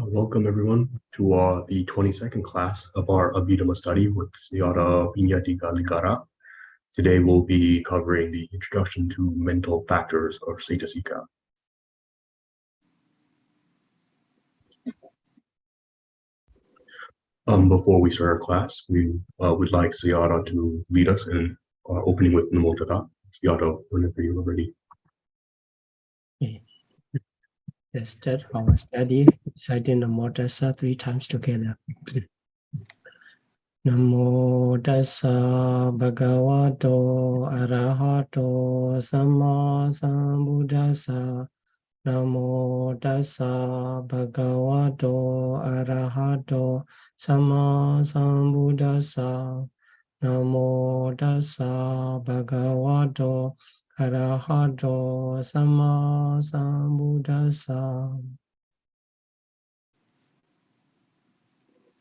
Welcome everyone to the 22nd class of our Abhidhamma study with Siyata Pariyatti Ligara. Today we'll be covering the introduction to mental factors or Cetasika. Before we start our class, we would like Siyata to lead us in opening with Namo Tassa. Siyata, whenever you are ready. Okay. Let's start our study reciting Namo Tassa 3 times together. Namo Tassa Bhagavato Arahato Samma Sambuddhassa. Namo Tassa Bhagavato Arahato Samma Sambuddhassa. Namo Tassa Bhagavato Arahato Samma Sambuddhassa.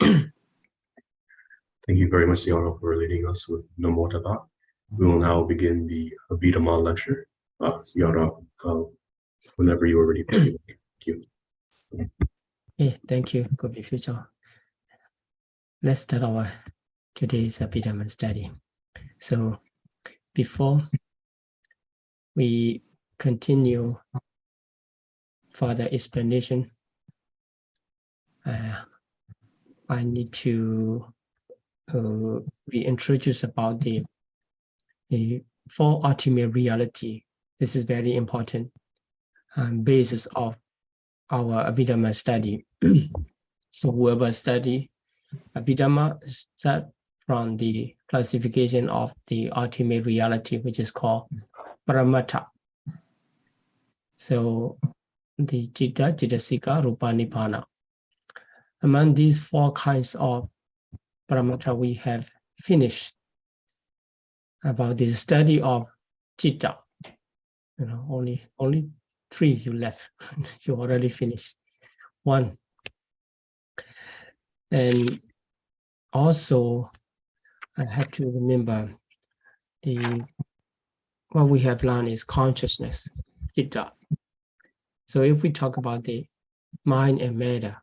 Thank you very much, Siyata, for leading us with Namo Tassa. We will now begin the Abhidhamma lecture. Siyata, whenever you are ready. Thank you. Hey, thank you, Gopi Future. Let's start our today's Abhidhamma study. So, before we continue further explanation, I need to reintroduce about the four ultimate reality. This is very important basis of our Abhidhamma study. So whoever study Abhidhamma start from the classification of the ultimate reality, which is called Paramata. So the Citta, Cetasika, Rupa, Nibbana. Among these four kinds of Paramata, we have finished about the study of Citta. You know, only 3 you left. You already finished 1. And also, I have to remember what we have learned is consciousness, Citta. So if we talk about the mind and matter,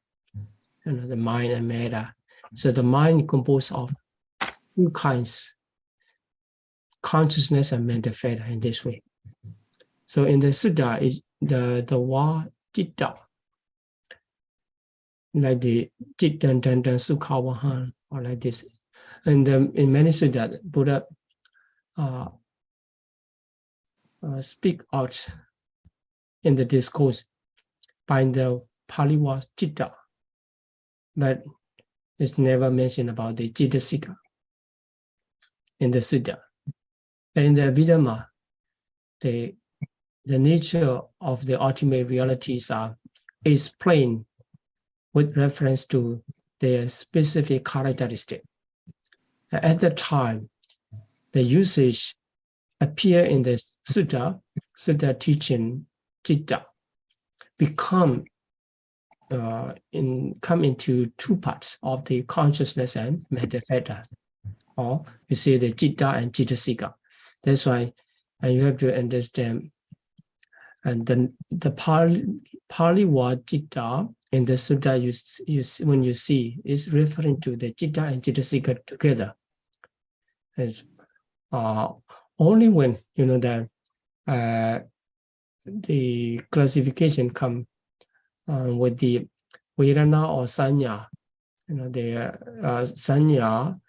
you know, the mind and matter. So the mind composed of 2 kinds, consciousness and mental factor in this way. So in the Sutta, the word Citta, like the Cittan Dandan Sukha Vahan, or like this. And in many Sutta, Buddha speak out in the discourse by the Pali word Citta, but it's never mentioned about the Cetasika in the Sutta. In the Abhidhamma, the nature of the ultimate realities are explained with reference to their specific characteristic. At the time, the usage appear in the Sutta teaching Citta, come into 2 parts of the consciousness and mental factors, or you see the Citta and Cetasika. That's why you have to understand. And then the Pali word Citta in the Sutta, when you see, is referring to the Citta and Cetasika together. As, only when you know that the classification come with the Vedana or Sanya, you know, the Sanya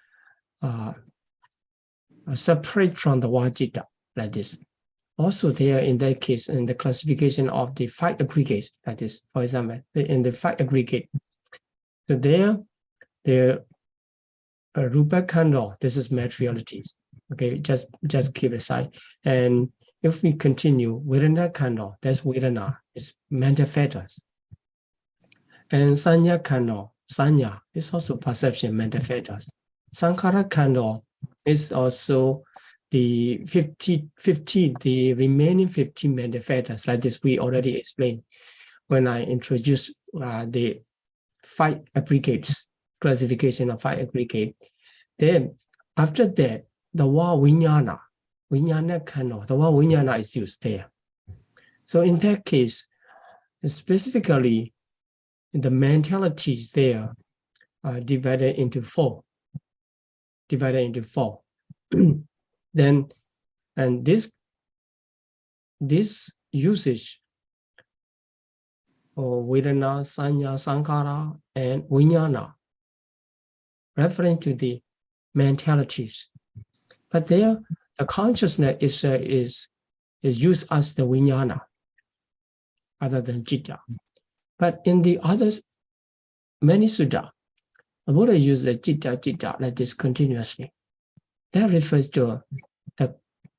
separate from the word Citta, like this. Also there in that case, in the classification of the 5 aggregates, like this, for example, in the 5 aggregate. So there, the Rupa Khandha, this is materialities. Okay, just keep aside. And if we continue, Vedana Khandha, that's Vedana, it's mental factors. And Sanya Khandha, Sanya is also perception, mental factors. Sankhara Khandha is also the 50, the remaining 15 mental factors, like this we already explained when I introduced the 5 aggregates, classification of 5 aggregates. Then after that, the word Vijnana Khandha, the word Vijnana is used there. So in that case, specifically the mentalities there are divided into four. Then, and this usage or Vedana, Sanya, Sankhara, and Vijnana, referring to the mentalities. But there, the consciousness is used as the Vijnana, other than Citta. But in the others, many Sutta, the Buddha used the Citta like this continuously. That refers to the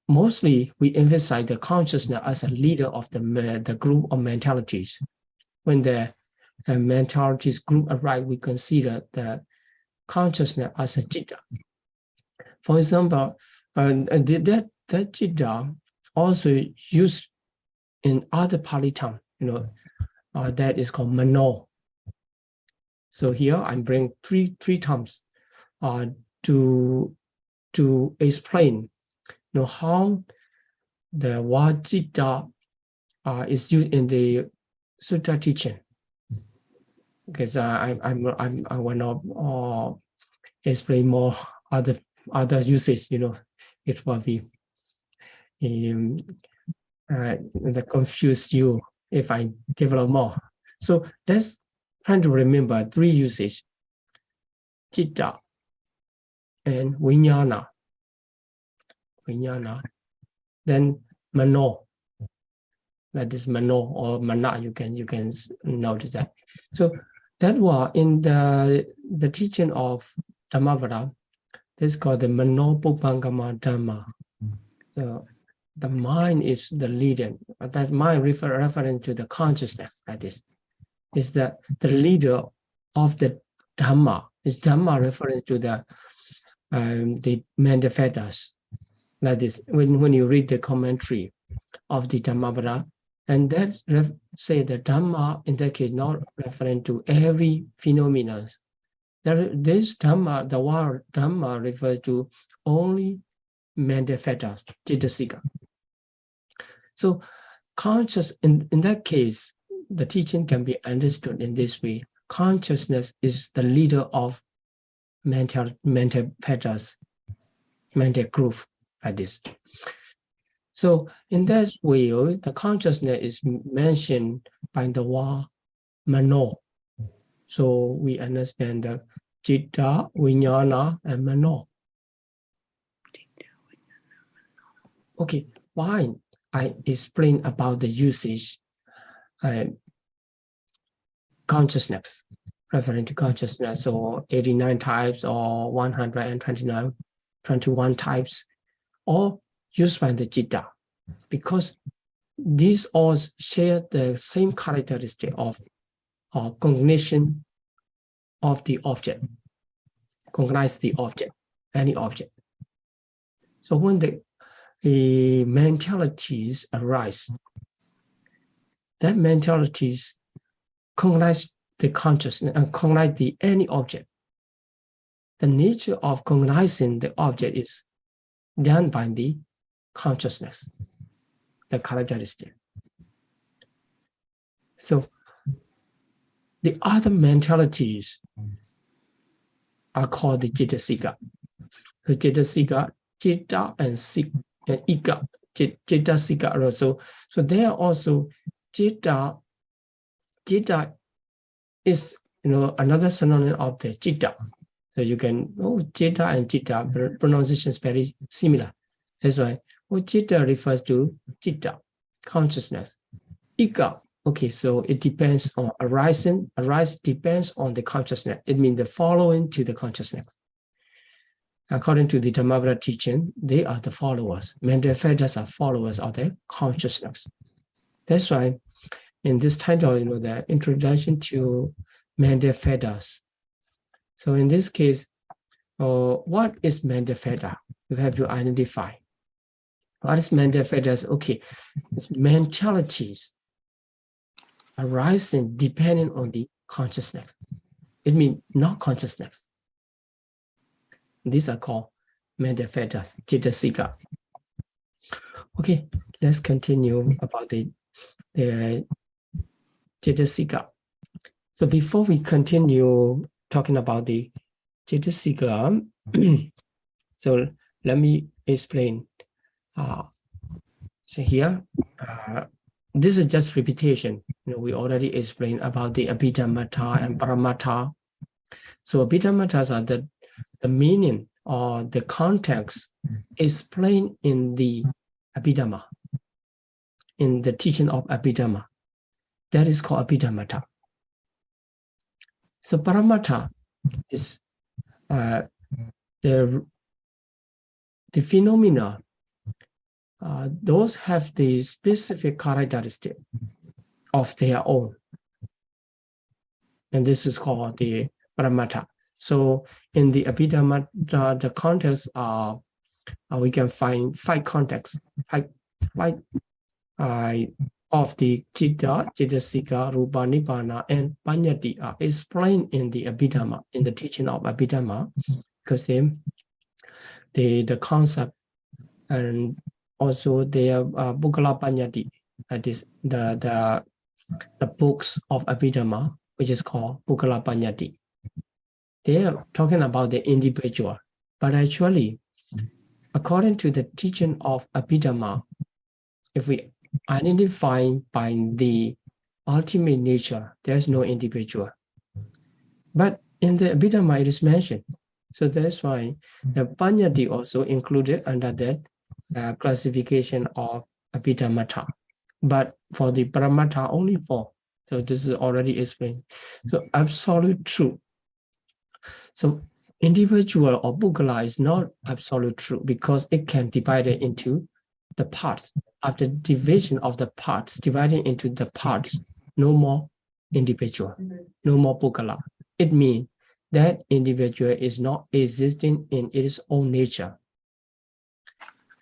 mostly we emphasize the consciousness as a leader of the group of mentalities. When the mentalities group arrive, we consider the consciousness as a Citta. For example, that Citta also used in other Pali terms, that is called Mano. So here I bring three terms to explain how the word Citta is used in the Sutta teaching. Because I will not explain more other usage. It will be confuse you if I develop more. So let's try to remember three usage: Citta and Vijnana. Then Mano. That is Mano or Mana. You can notice that. So that was in the teaching of Dhammavada. This is called the Mano Pupangama Dhamma. So the mind is the leader. That's mind reference to the consciousness. Like this is the leader of the Dhamma. Is Dhamma reference to the Mentalities. Like this, when you read the commentary of the Dhammavada, and that say the Dhamma in that case not referring to every phenomenon. This Dhamma, the word Dhamma refers to only Mentalities, Cetasika. So conscious in that case, the teaching can be understood in this way. Consciousness is the leader of Mentalities, mental group, like this. So in that way, the consciousness is mentioned by the word Mano. So we understand the Citta, Vijnana, and Mano. Okay, why I explain about the usage consciousness, referring to consciousness, or 89 types or 121 types, all used by the Citta, because these all share the same characteristic of cognition of the object, cognize the object, any object. So when the mentalities arise, that mentalities cognize the consciousness and cognize the any object. The nature of cognizing the object is done by the consciousness, the characteristic. So the other mentalities are called the Cetasika. So Cetasika, Citta and Ika, Cetasika also. So they are also Citta. Citta is another synonym of the Citta. So you can Citta and Citta pronunciation is very similar. That's why Citta refers to Citta, consciousness. Ika, okay, so it depends on arising. Arise depends on the consciousness. It means the following to the consciousness. According to the Dhammavada teaching, they are the followers. Mentalities are followers of the consciousness. That's why in this title, the introduction to Mentalities. So in this case, what is Mentalities? You have to identify. What is Mentalities? Okay, it's mentalities arising depending on the consciousness. It means not consciousness. These are called Mentalities, Cetasika. Okay, let's continue about the Cetasika. So before we continue talking about the Cetasika, so let me explain. So here, this is just repetition. We already explained about the Abhidhamma and Paramata. So Abhidhammatas are the meaning or the context explained in the Abhidhamma, in the teaching of Abhidhamma. That is called Abhidhammata. So Paramata is the phenomena. Those have the specific characteristic of their own. And this is called the Paramata. So in the Abhidhamma, the context we can find 5 contexts, of the Citta, Cetasika, Rupa, Nibbana, and Paññatti are explained in the Abhidhamma, in the teaching of Abhidhamma, because the concept and also their Bukkala Paññatti, that is the books of Abhidhamma, which is called Bukkala Paññatti. They are talking about the individual, but actually, according to the teaching of Abhidhamma, if we identify by the ultimate nature, there's no individual. But in the Abhidhamma, it is mentioned. So that's why the Paññatti also included under that classification of Abhidhammata. But for the Paramata, only 4. So this is already explained. So absolute truth. So individual or Bukkala is not absolute truth because it can divide it into the parts. After division of the parts, dividing into the parts, no more individual, no more Bukkala. It means that individual is not existing in its own nature.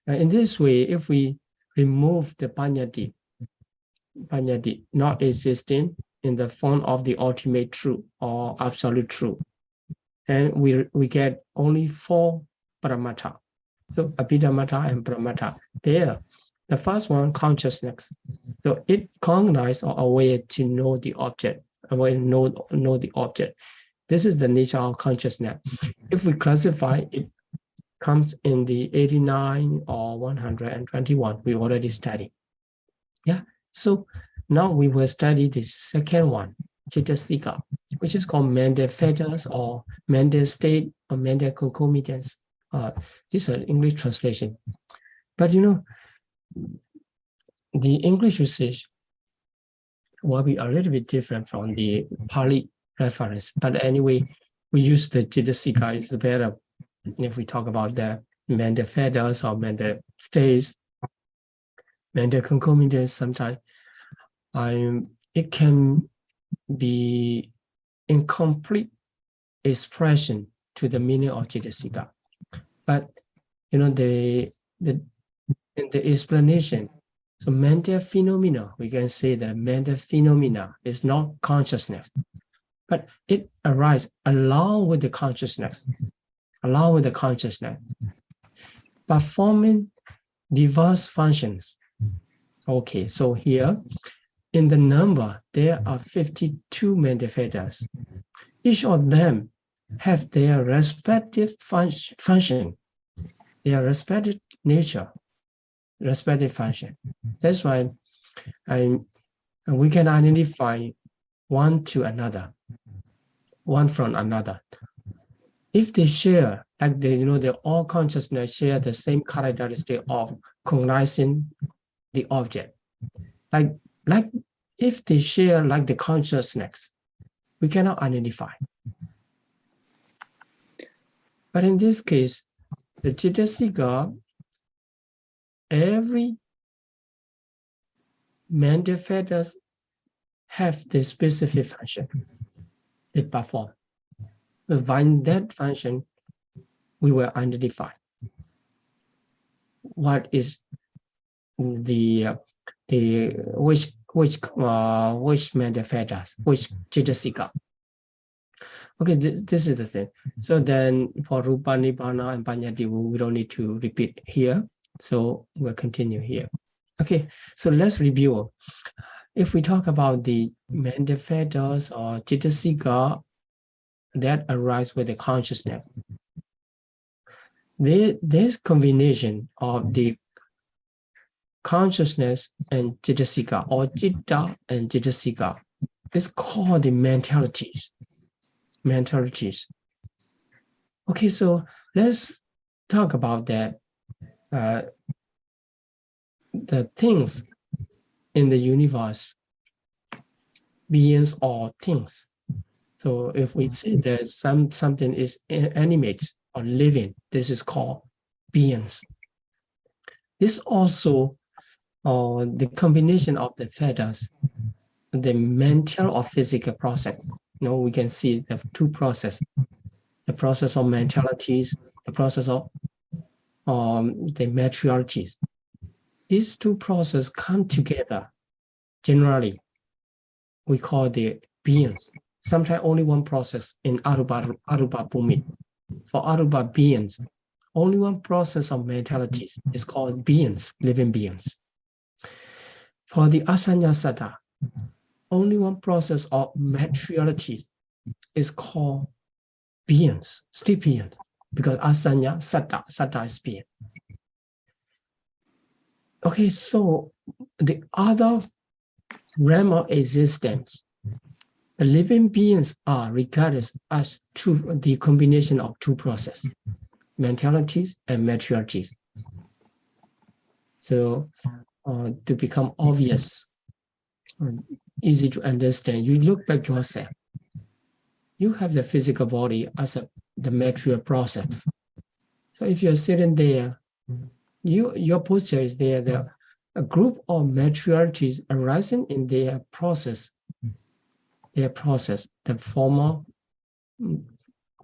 In this way, if we remove the Paññatti not existing in the form of the ultimate truth or absolute truth, and we get only 4 Paramata. So Abhidhammata and Paramata. There, the first one, consciousness. So it cognizes or aware to know the object, aware know the object. This is the nature of consciousness. If we classify, it comes in the 89 or 121. We already studied. Yeah. So now we will study the second one, Cetasika, which is called mental fetters or mental state or mental concomitants. These are English translation. But the English usage will be a little bit different from the Pali reference. But anyway, we use the Cetasika. It's better if we talk about the mental fetters or mental states, mental concomitants. Sometimes it can be incomplete expression to the meaning of Cetasika. But in the explanation, so mental phenomena, we can say that mental phenomena is not consciousness, but it arises along with the consciousness, performing diverse functions. Okay, so here in the number, there are 52 mental fetters. Each of them have their respective function, their respective nature, respective function. That's why we can identify one to another, one from another. If they share, like the all consciousness share the same characteristic of cognizing the object. Like if they share like the consciousness, we cannot identify. But in this case, the Cetasika, every mental fetters have the specific function they perform. Within that function, we will identify what is the which mental fetters, which Cetasika. Okay, this is the thing. So then for Rupa, Nibbana, and Paññatti, we don't need to repeat here. So we'll continue here. Okay, so let's review. if we talk about the Mentalities or Cetasika that arise with the consciousness, this combination of the consciousness and Cetasika, or Citta and Cetasika, is called the mentalities. Mentalities. Okay, so let's talk about that. The things in the universe, beings or things. So if we say that something is animate or living, this is called beings. This also the combination of the feathers, the mental or physical process. We can see the two processes, the process of mentalities, the process of the matriarchies. These two processes come together. Generally, we call the beings. Sometimes only one process in Arupa Bhumi. For Arupa beings, only one process of mentalities is called beings, living beings. For the Asanya Satta, only one process of matriarchies is called beings, still beings, because Asanya Satta is being. Okay, so the other realm of existence, the living beings are regarded as the combination of two processes, mentalities and matriarchies. So to become obvious, easy to understand, you look back yourself. You have the physical body as the matriarch process. So if you're sitting there, your posture is there. A group of matriarchies arising in their process. The former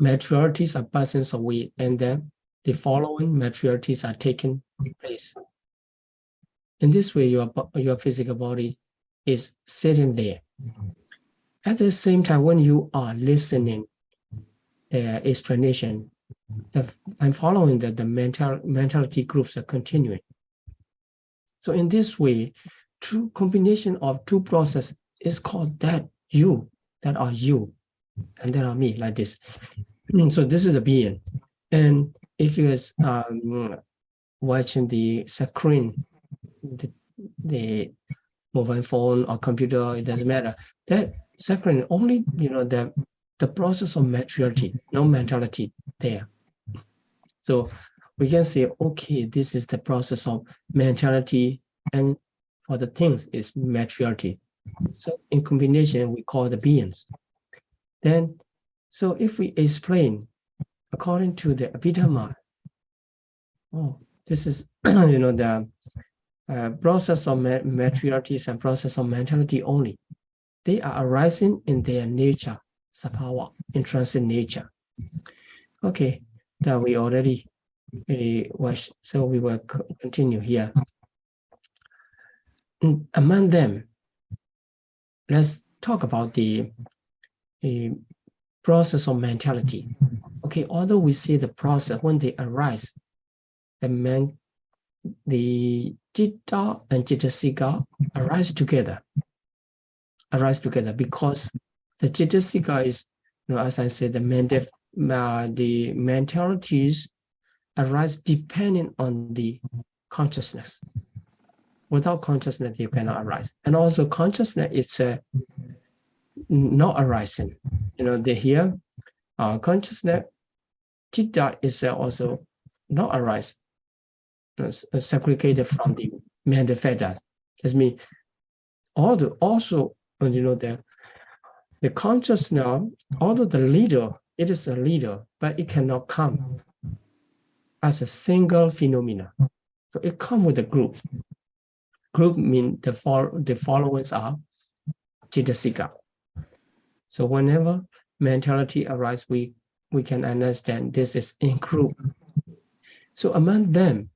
matriarchies are passing away, and then the following matriarchies are taking place. In this way, your physical body is sitting there. At the same time, when you are listening the explanation, I'm following that the mentality groups are continuing. So in this way, true combination of two processes is called that you, that are you, and that are me, like this. So this is the being. And if you is watching the screen, the mobile phone or computer, it doesn't matter. That screen only, the process of matriarchy, no mentality there. So we can say, okay, this is the process of mentality, and for the things is matriarchy. So in combination, we call the beings. Then, so if we explain according to the Abhidhamma, this is the process of matriarchies and process of mentality only. They are arising in their nature, sapawa, intrinsic nature. Okay, that we already watched, so we will continue here. Among them, let's talk about the process of mentality. Okay, although we see the process when they arise, the Citta and Cetasika arise together because the Cetasika is, as I said, the mentalities arise depending on the consciousness. Without consciousness, you cannot arise. And also consciousness is not arising. Here, consciousness, Citta is also not arise, segregated from the Mentalities. That means the consciousness, although the leader, it is a leader, but it cannot come as a single phenomena. So it comes with a group. Group means the followers are Cetasika. So whenever mentality arises, we can understand this is in group. So among them,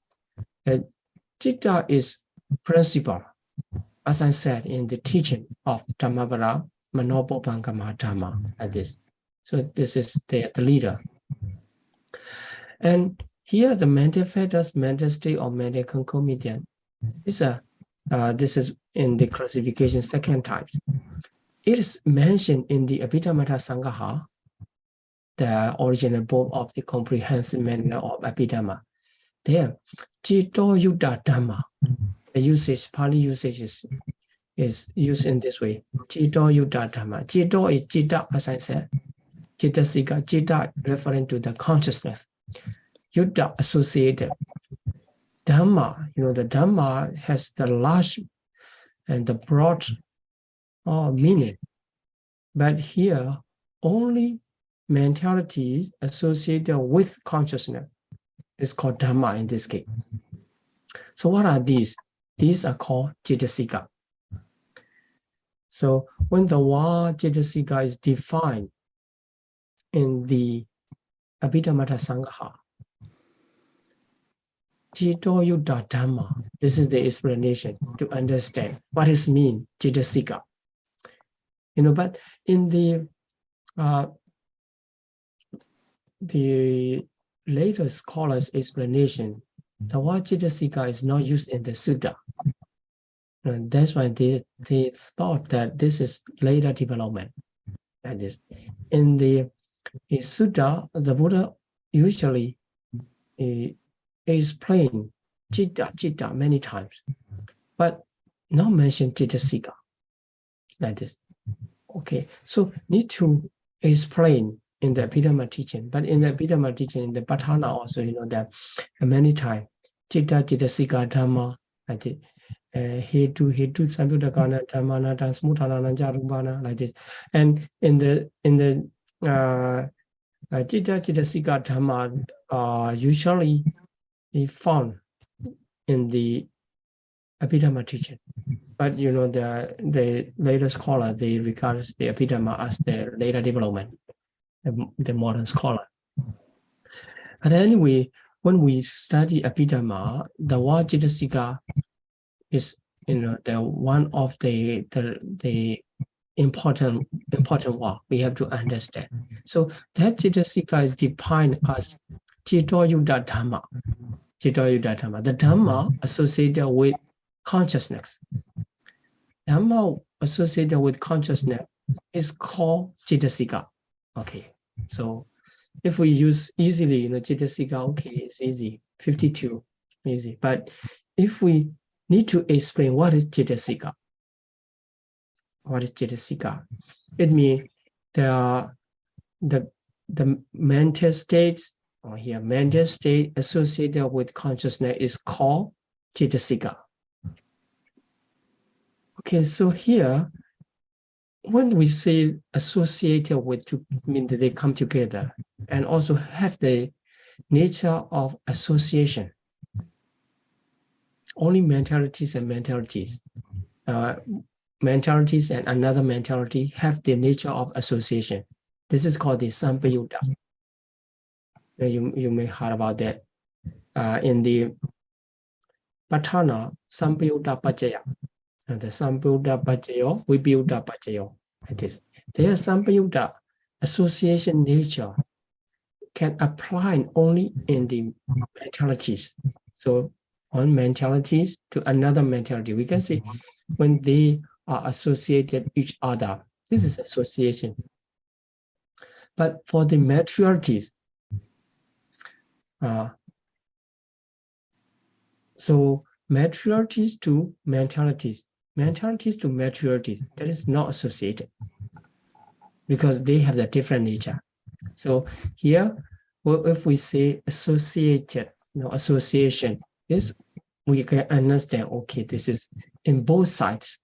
Citta is principal, as I said in the teaching of Dhammavara, Manobopangama Dhamma, like this. So this is the leader. And here the mental fetus, mental state, or mental concomitant is this is in the classification second type. It is mentioned in the Abhidhamma Sangaha, the original book of the comprehensive manual of Abhidhamma. There, Cito Yuddha Dhamma, the usage, Pali usage is used in this way. Cito Yuddha Dhamma. Cito is Citta, as I said. Cetasika, Citta referring to the consciousness. Yuddha associated. Dhamma, the Dhamma has the large and the broad meaning. But here, only mentality associated with consciousness is called Dhamma in this case. So what are these? These are called Cetasika. So when the word Cetasika is defined in the Abhidhamma Sangaha, Cito Yuddha Dhamma, this is the explanation to understand what it means, Cetasika. But in the later scholars' explanation, the word Cetasika is not used in the Sutta. And that's why they thought that this is later development. Like this. In the Sutta, the Buddha usually explain Citta many times, but not mention Cetasika. Like this. Okay, so need to explain in the Abhidhamma teaching, but in the Abhidhamma teaching, in the Patthana also, that many times, Citta, Cetasika, Dhamma, like this. Hetu Samyudakana Dhammana Smutana Jarubana, like this. And in the Citta, Cetasika, Dhamma usually found in the Abhidhamma teaching. But the later scholar, they regard the Abhidhamma as the later development, the modern scholar. But anyway, when we study Abhidhamma, the word Cetasika is the one of the important word we have to understand. So that Cetasika is defined as Cito Yuddha Dhamma. Cito Yuddha Dhamma, the Dhamma associated with consciousness. Dhamma associated with consciousness is called Cetasika. Okay, so if we use easily, Cetasika, okay, it's easy, 52, easy. But if we need to explain what is Cetasika, it means the mental states, or here mental state associated with consciousness is called Cetasika. Okay, so here, when we say associated with, to mean that they come together and also have the nature of association. Only mentalities and mentalities and another mentality have the nature of association. This is called the Sampayutta. You may heard about that. In the Patthana, Sampayutta Pacaya. The Sampayutta Pacayo, Vibhutta Pacayo. It is. Their Sampayutta association nature can apply only in the mentalities. So one mentalities to another mentality. We can say when they are associated each other, this is association. But for the materialities, so materialities to mentalities, mentalities to materialities, that is not associated because they have a different nature. So here, if we say associated, association, this we can understand, okay, this is in both sides.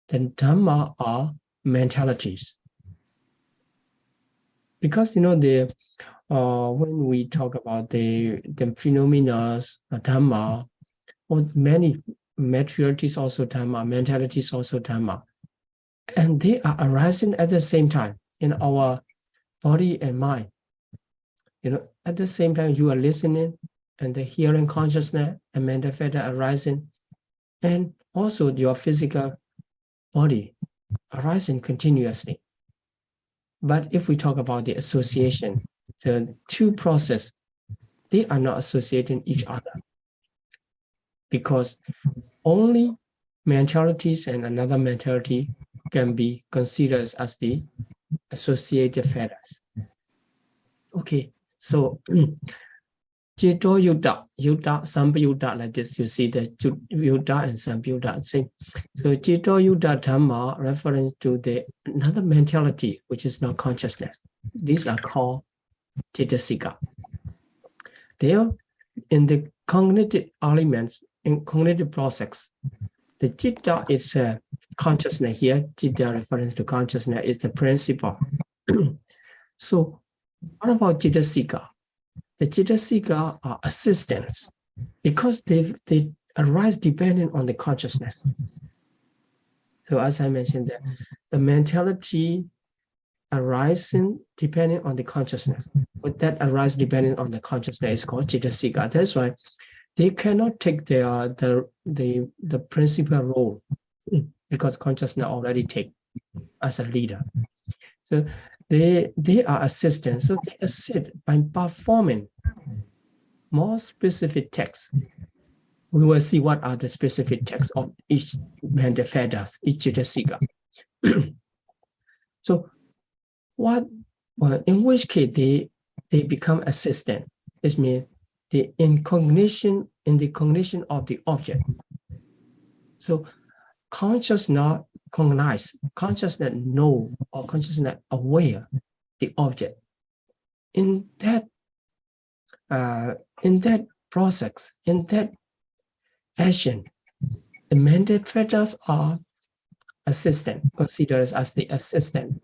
Then Dhamma are mentalities. Because when we talk about the phenomena, Dhamma, or many materialities also Dhamma, mentalities also Dhamma, and they are arising at the same time in our body and mind. At the same time you are listening, and the hearing consciousness and mental factor arising, and also your physical body arising continuously. But if we talk about the association, the two processes, they are not associating each other, because only mentalities and another mentality can be considered as the associated factors. Okay, so Jito Yuta, Sambayuta, like this, you see the Yuta and Sambayuta. So Jito Yuta Dhamma reference to the another mentality, which is not consciousness. These are called Cetasika. There, in the cognitive elements, in cognitive process, the Citta is a consciousness here. Citta reference to consciousness is the principle. So, what about Cetasika? The Cetasika are assistants because they arise depending on the consciousness. So, as I mentioned, the mentality arising depending on the consciousness. But that arise depending on the consciousness is called Cetasika. That's why they cannot take the principal role because consciousness already take as a leader. So they are assistants. So they assist by performing more specific texts. We will see what are the specific texts of each Mandaphadas, each Cetasika. So in which case they become assistant. This means in the cognition of the object. So consciousness cognize, consciousness know, or consciousness aware the object. In that process, in that action, the Mandaphadas are assistant, considered as the assistant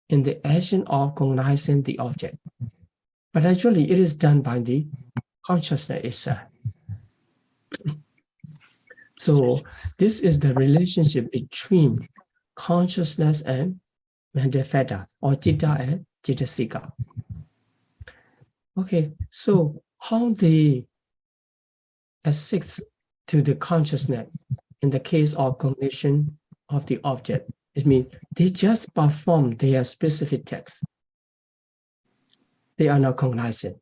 in the action of cognizing the object. But actually, it is done by the consciousness itself. So this is the relationship between consciousness and Mandaphadas, or Citta and Cetasika. Okay, so how they assist to the consciousness in the case of cognition of the object? It means they just perform their specific text. They are not cognizing.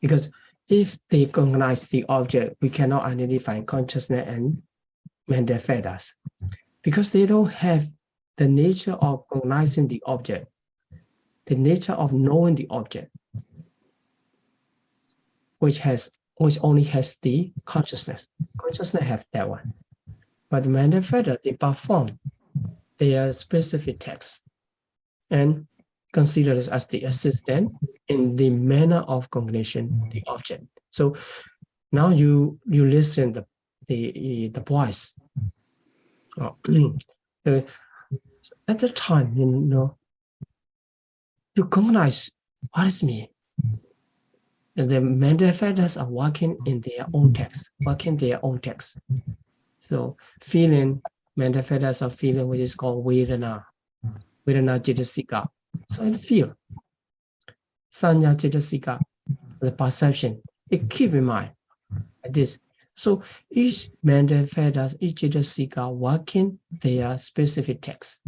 Because if they cognize the object, we cannot identify consciousness and Mandaphadas. Because they don't have the nature of cognizing the object, the nature of knowing the object, which only has the consciousness. Consciousness have that one. But the Mandaphadas, they perform their specific text and consider it as the assistant in the manner of cognition, the object. So now you listen the voice. At the time, to cognize what is me. The Mandaphadas are working in their own text, So feeling, Mandaphadas are feeling, which is called Vedana Cetasika. So it feel. Sanya Cetasika, the perception. It keep in mind like this. So each Mandaphadas, each Cetasika working their specific text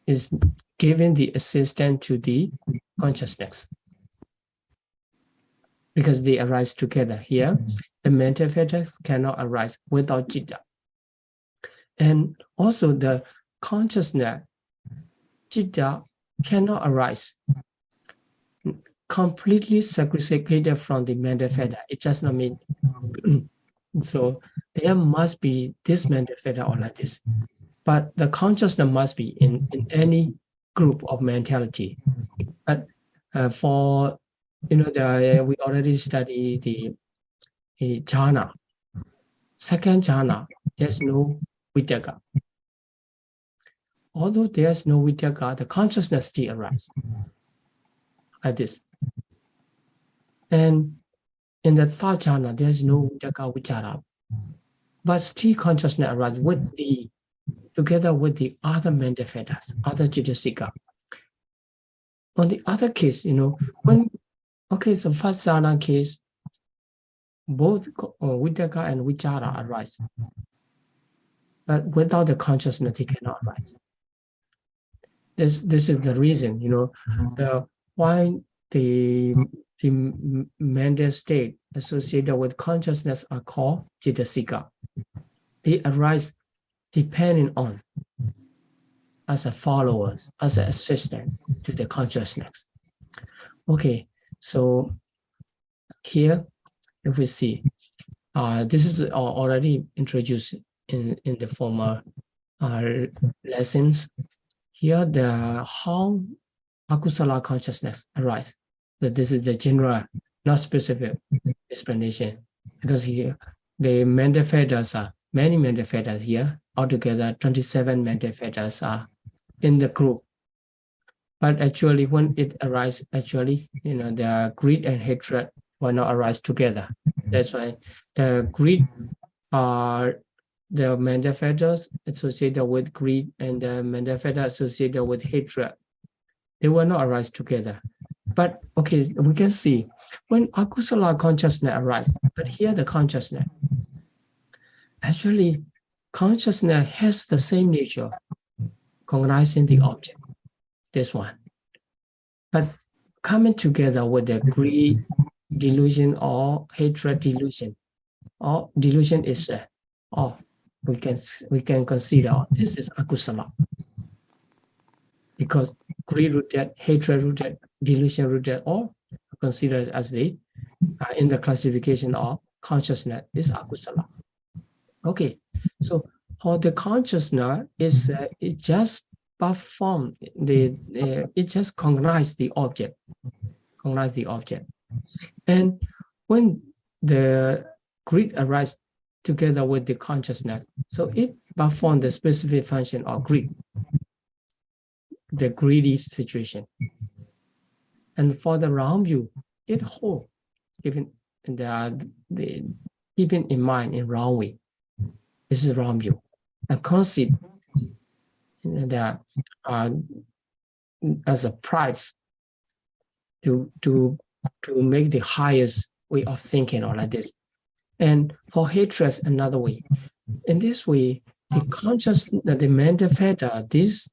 is giving the assistance to the consciousness. Because they arise together here, the Mandaphadas cannot arise without Citta. And also the consciousness, Citta, cannot arise completely segregated from the Mandaphada. It does not mean so there must be this Mandaphada or like this. But the consciousness must be in any group of mentality. But for we already studied the jhana. Second jhana, there's no vitaka. Although there's no vitaka, the consciousness still arises like this. And in the third jhana, there's no vitaka vichara, but still consciousness arises together with the other Mandaphadas, other Cetasika. On the other case, so first jhana case, both vitaka and vichara arise, but without the consciousness, they cannot arise. This is the reason, why the mental state associated with consciousness are called Cetasika. they arise depending on, as a followers, as an assistant to the consciousness. Okay, so here, if we see, this is already introduced in the former lessons. Here, the how akusala consciousness arise. So this is the general, not specific explanation, because here the mental factors are many mental factors here. Altogether, 27 mental factors are in the group. But actually, when it arises, actually, the greed and hatred will not arise together. That's why the greed are the mental factors associated with greed and the mental factors associated with hatred. They will not arise together. But okay, we can see when akusala consciousness arises, but here the consciousness, actually, consciousness has the same nature, cognizing the object, this one. But coming together with the greed delusion or hatred delusion, or delusion is we can consider this is akusala, because greed rooted, hatred rooted, delusion rooted, or considered as the in the classification of consciousness is akusala. Okay, so for the consciousness is it just perform it just cognize the object, and when the greed arises together with the consciousness, so it performs the specific function of greed, the greedy situation. And for the round view, it holds, given the keeping in mind in round way. This is round view. A concept that as a price to make the highest way of thinking, or like this. And for hatred, another way. In this way, the consciousness, the mental factor, these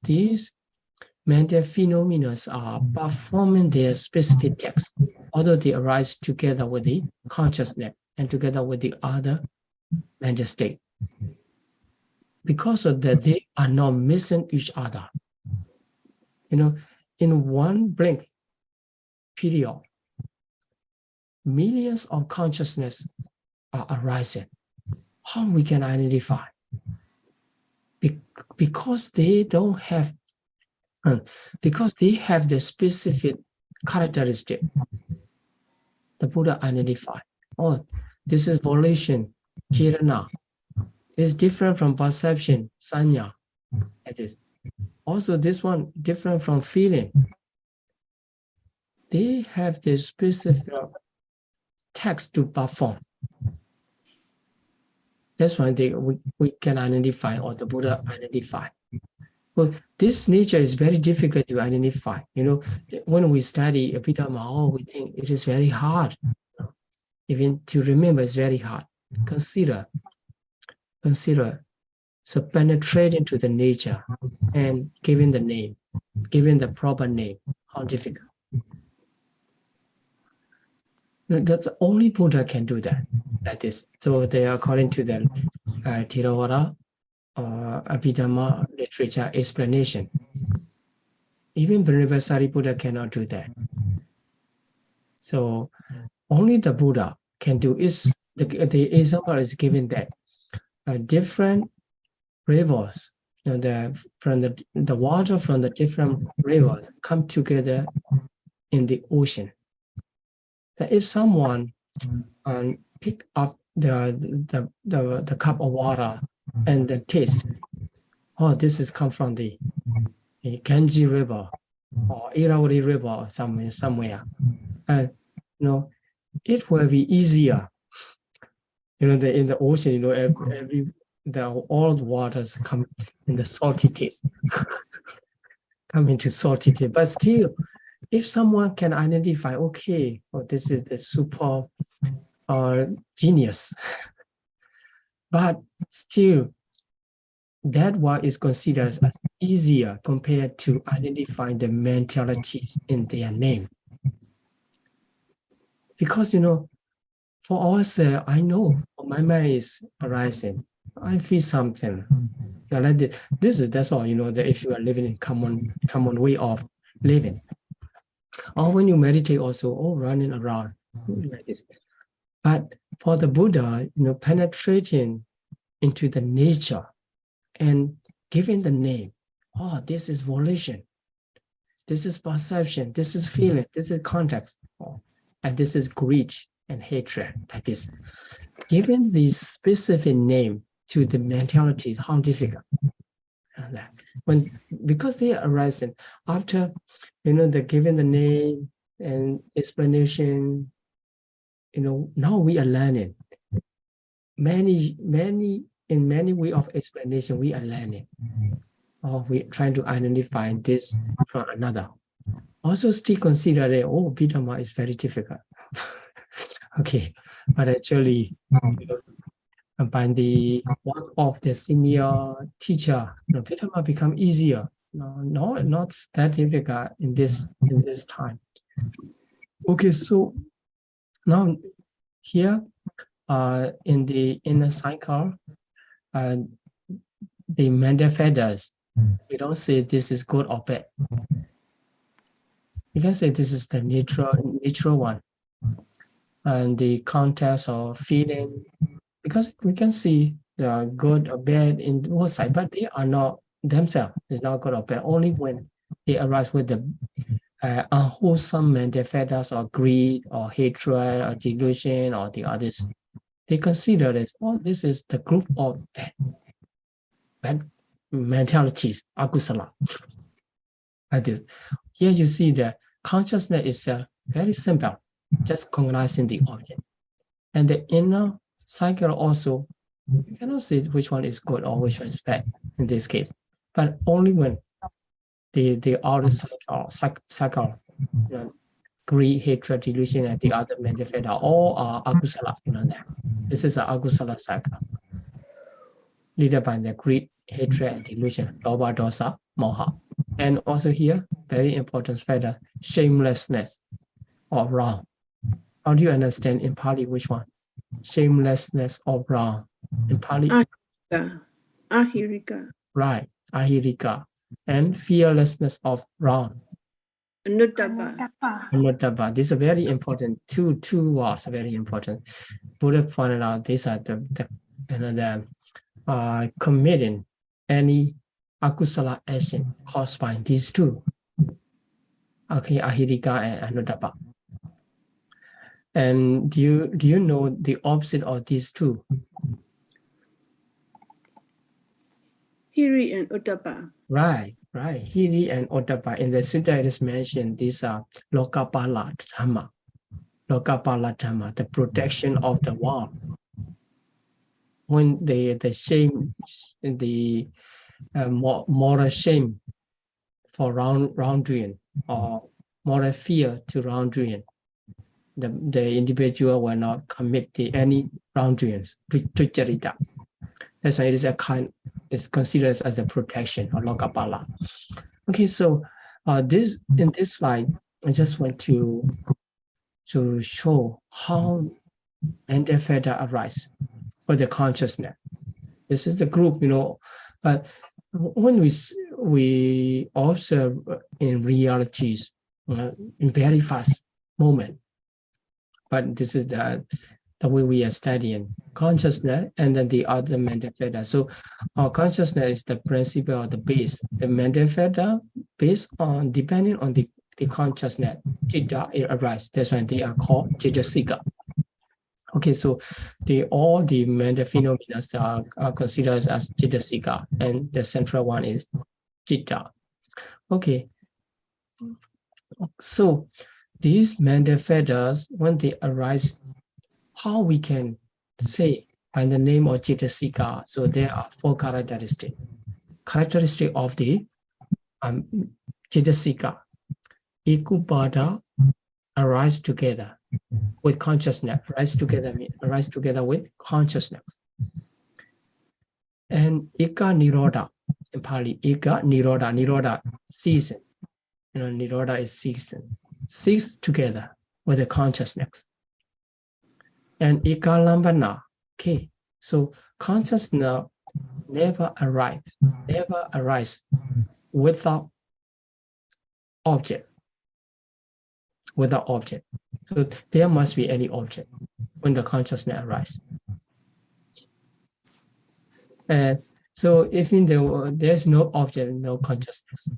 mental phenomena are performing their specific text, although they arise together with the consciousness and together with the other mental state. Because of that, they are not missing each other. In one blink period, millions of consciousness are arising. How we can identify? Because they don't have, because they have the specific characteristic. The Buddha identified. Oh, this is volition, jirana. It's different from perception, sanya. It is. Also, this one different from feeling. They have the specific text to perform. That's why we can identify, or the Buddha identify. Well, this nature is very difficult to identify. When we study Abhidhamma, we think it is very hard. Even to remember, it's very hard. Consider. So penetrate into the nature and giving the name, giving the proper name, how difficult. That's the only Buddha can do that, like this. So they are according to the Theravada Abhidhamma literature explanation. Even Brahmacari Buddha cannot do that. So only the Buddha can do. Is the example is given that different rivers, from the water from the different rivers come together in the ocean. That if someone pick up the cup of water and the taste, oh, this is come from the Ganges River or Irrawaddy River or somewhere, and it will be easier. In the ocean, all the waters come in the salty taste, come into salty taste. But still, if someone can identify, okay, this is the super genius, but still, that one is considered as easier compared to identifying the mentalities in their name. Because, for us, I know my mind is arising. I feel something. Now, that's all, that if you are living in common way of living. Or when you meditate also, running around like this. But for the Buddha, penetrating into the nature and giving the name, this is volition, this is perception, this is feeling, this is context, and this is greed and hatred, like this. Giving this specific name to the mentality, how difficult. Because they are arising after, the giving the name and explanation, now we are learning. In many way of explanation, we are learning. Or we're trying to identify this from another. Also still consider that, Abhidhamma is very difficult. Okay, but actually, by the work of the senior teacher, Abhidhamma become easier. No, not that difficult in this time. Okay, so now here, in the inner cycle, the manifestors, we don't say this is good or bad. We can say this is the natural one, and the context of feeling, because we can see the good or bad in both sides, but they are not themselves. It's not good or bad. Only when they arise with the unwholesome manifestors or greed or hatred or delusion or the others, they consider this. This is the group of bad mentalities, akusala. Like this. Here you see the consciousness is very simple, just cognizing the object. And the inner cycle also, you cannot say which one is good or which one is bad in this case, but only when the outer cycle, greed, hatred, delusion, and the other manifest are all akusala. This is an akusala cycle, leaded by the greed, hatred, and delusion, lobha, dosa, moha. And also here, very important factor, shamelessness or wrong. How do you understand in Pali which one? Shamelessness or wrong. In Pali? Ahirika. Right, ahirika. And fearlessness of wrong. Anuttapa. These are very important. Two words are very important. Buddha pointed out these are the committing any akusala action caused by these two. Okay, ahirika and anuttapa. And do you know the opposite of these two? Hiri and Uttapa. Right. Hiri and Uttapa. In the sutta it is mentioned these are lokapala dhamma. Lokapala dhamma, the protection of the world. When the shame, the moral shame for wrongdoing or moral fear to wrongdoing, the individual will not commit any wrongdoings to charita. That's why it is it's considered as a protection or lokapala. Okay, so in this slide, I just want to show how manifesta arise for the consciousness. This is the group, but when we observe in realities in very fast moment, but this is the way we are studying consciousness and then the other manifesta. So our consciousness is the principle or the base. The manifesta based on depending on the consciousness, citta, it arises. That's why they are called Cetasika. Okay, so all the phenomena are considered as Cetasika, and the central one is citta. Okay, so these manifestas, when they arise, how we can say by the name of Cetasika? So there are 4 characteristics. Characteristic of the Cetasika. Ekupada arise together with consciousness. Arise together with consciousness. And Eka Nirodha, in Pali, Eka Nirodha, season. Nirodha is season. 6 together with the consciousness. And Ekalambana, okay, So consciousness never arise without object. So there must be any object when the consciousness arises. And so if there's no object, no consciousness.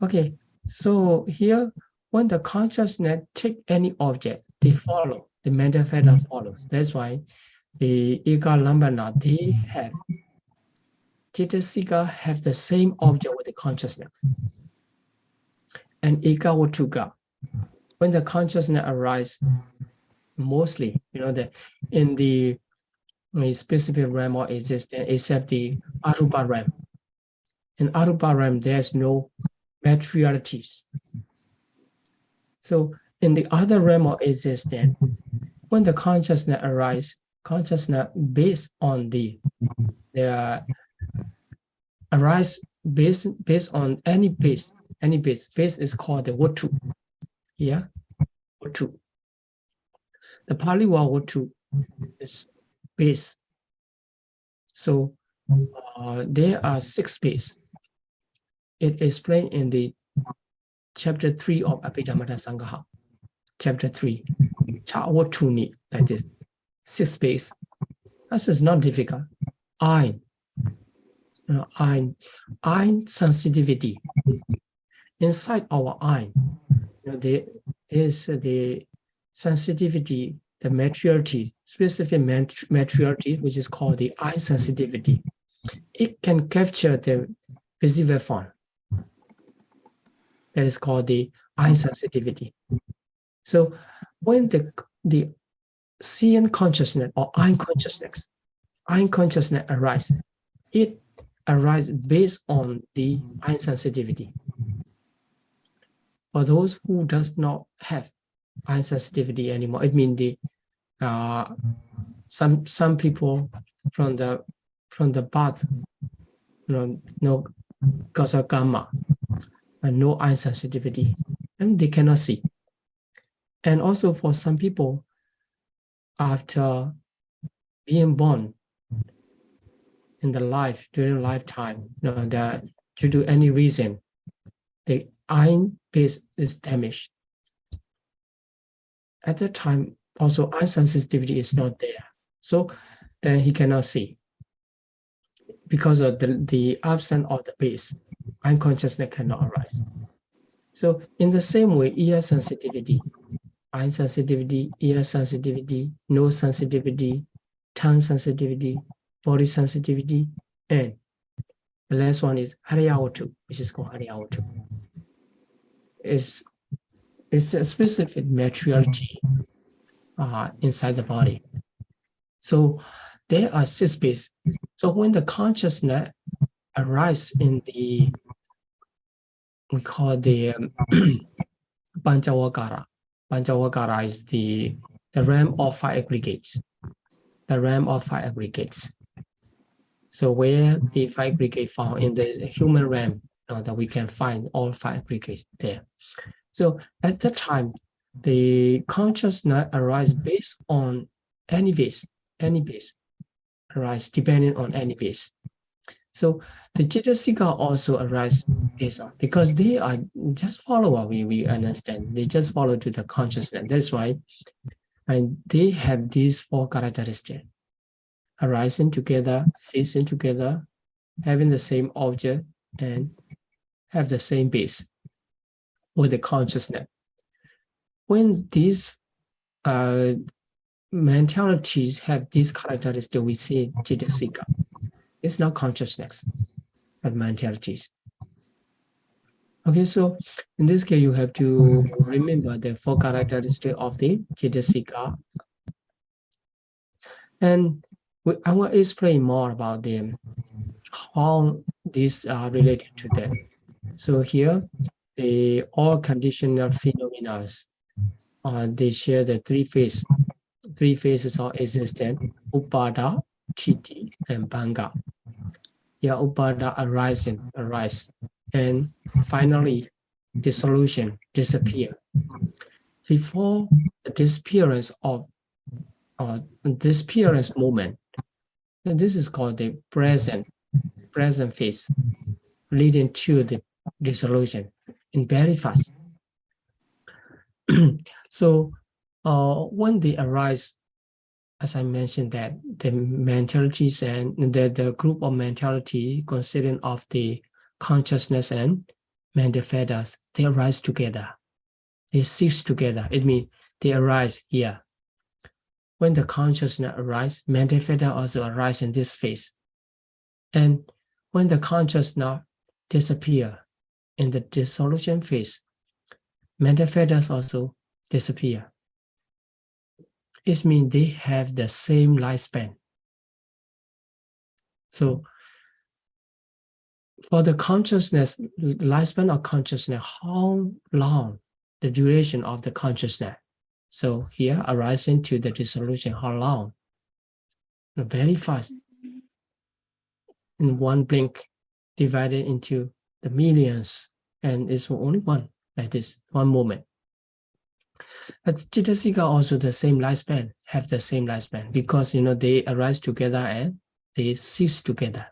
Okay, so here, when the consciousness take any object, they follow, the mental factor follows. That's why the Eka Lambana, they have, Cetasika have the same object with the consciousness. And Eka Vatuka, when the consciousness arises, mostly, in the specific realm or existence, except the Arupa realm. In Arupa realm, there's no materialities. So in the other realm of existence, when the consciousness arises, consciousness based on based on any base. Base is called the Vatu. Yeah, Vatu. The Pali word Vatu is base. So there are 6 bases. It is explained in the chapter 3 of Abhidhamma Lecture. Chapter 3. Chawatuni, like this. 6 bases. This is not difficult. Ein sensitivity. Inside our ein, there's the sensitivity, the maturity, specific maturity, which is called the ein sensitivity. It can capture the visible form. That is called the ein sensitivity. So when the seeing consciousness or ein consciousness arises, it arises based on the ein sensitivity. For those who does not have ein sensitivity anymore, it means some people from the path, no causa karma, and no ein sensitivity, and they cannot see. And also for some people, after being born in during lifetime, that due to any reason, the ein base is damaged. At that time, also ein sensitivity is not there, so then he cannot see because of the absence of the base. Ein consciousness cannot arise. So in the same way, ear sensitivity, eye sensitivity, ear sensitivity, nose sensitivity, tongue sensitivity, body sensitivity, and the last one is Hariyawatu, which is called Hariyawatu. It's a specific maturity inside the body. So there are 6 bases. So when the consciousness arises in we call the Panchavakara. Panchavakara is the realm of 5 aggregates. The realm of 5 aggregates. So where the 5 aggregates found in the human realm, that we can find all 5 aggregates there. So at that time, the consciousness arises based on any base arise depending on any base. So the Cetasika also arise based on, because they are just follower, we understand. They just follow to the consciousness. That's why they have these 4 characteristics. Arising together, ceasing together, having the same object, and have the same base with the consciousness. When these mentalities have these characteristics, we see Cetasika. It's not consciousness, but mentalities. Okay, so in this case, you have to remember the 4 characteristics of the Cetasika. And I will explain more about them, how these are related to them. So here, all conditional phenomena, they share the 3 phases of existence: Upada, Chitti, and Bhanga. Yeah, Upada arise, and finally, dissolution, disappear. Before the disappearance of or disappearance moment. And this is called the present phase, leading to the dissolution in very fast. So when they arise, as I mentioned, that the mentalities and the group of mentality consisting of the consciousness and Mentalities, they arise together. They cease together. It means they arise here. When the consciousness arises, Mentalities also arise in this phase. And when the consciousness disappear in the dissolution phase, Mentalities also disappear. It means they have the same lifespan. So for the consciousness, lifespan of consciousness, how long the duration of the consciousness? So here, arising to the dissolution, how long? Very fast. In one blink, divided into the millions, and it's only one, like this, one moment. But Cetasika also the same lifespan, have the same lifespan, because they arise together and they cease together.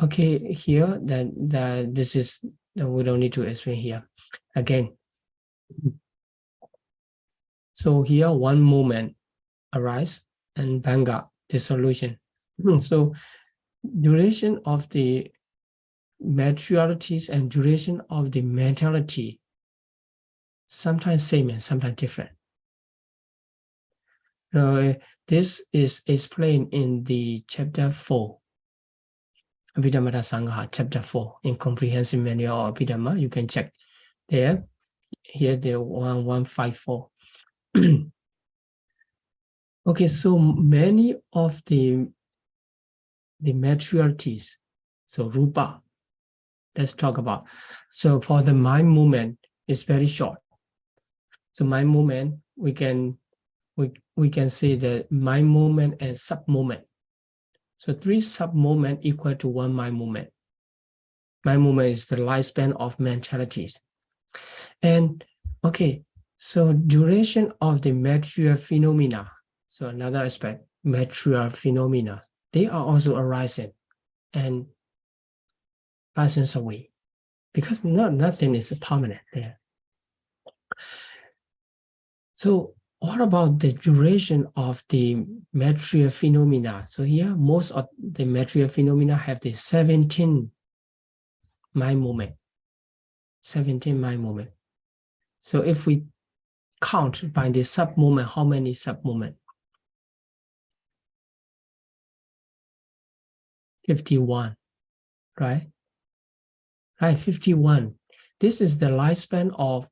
Okay, here that this is, we don't need to explain here again. So here one moment arise and banga, dissolution. So duration of the materialities and duration of the mentality sometimes same and sometimes different. This is explained in the chapter 4. Abhidhamma Sangha, chapter 4, in Comprehensive Manual of Abhidhamma. You can check there. Here, the 1154. Okay, so many of the materialities, so rupa, let's talk about. So for the mind movement, it's very short. So mind movement, we can say the mind movement and sub movement. So 3 sub-movements equal to 1 mind movement. Mind movement is the lifespan of mentalities. And okay, so duration of the material phenomena. So another aspect, material phenomena, they are also arising and passing away, because nothing is permanent there. So what about the duration of the material phenomena? So here, most of the material phenomena have the 17 mind movement. 17 mind movement. So if we count by the sub-movement, how many sub-movement? 51, right? Right, 51. This is the lifespan of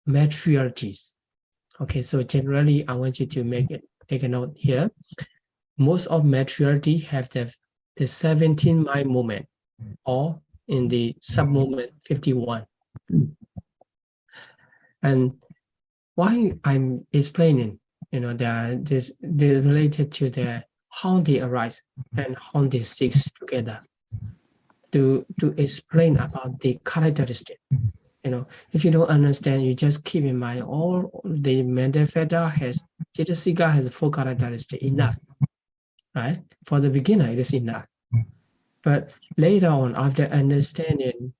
materialities. Okay, so generally, I want you to take a note here. Most of materiality have the 17 mind movement, or in the sub-movement 51. And why I'm explaining, they're related to how they arise and how they cease together. To explain about the characteristic. If you don't understand, you just keep in mind all the Mentalities has, Cetasika has 4 characteristics, enough, right? For the beginner, it is enough. But later on, after understanding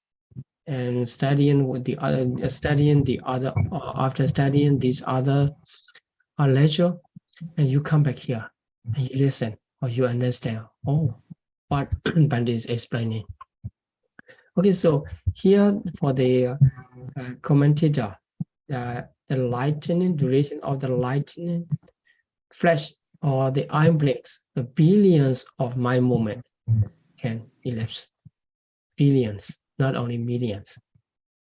and studying after studying these other lecture, and you come back here and you listen, or you understand, what Pandit is explaining. Okay, so here for the commentator, the lightning, duration of the lightning flash or the eye blinks, the billions of mind movement can elapse. Billions, not only millions.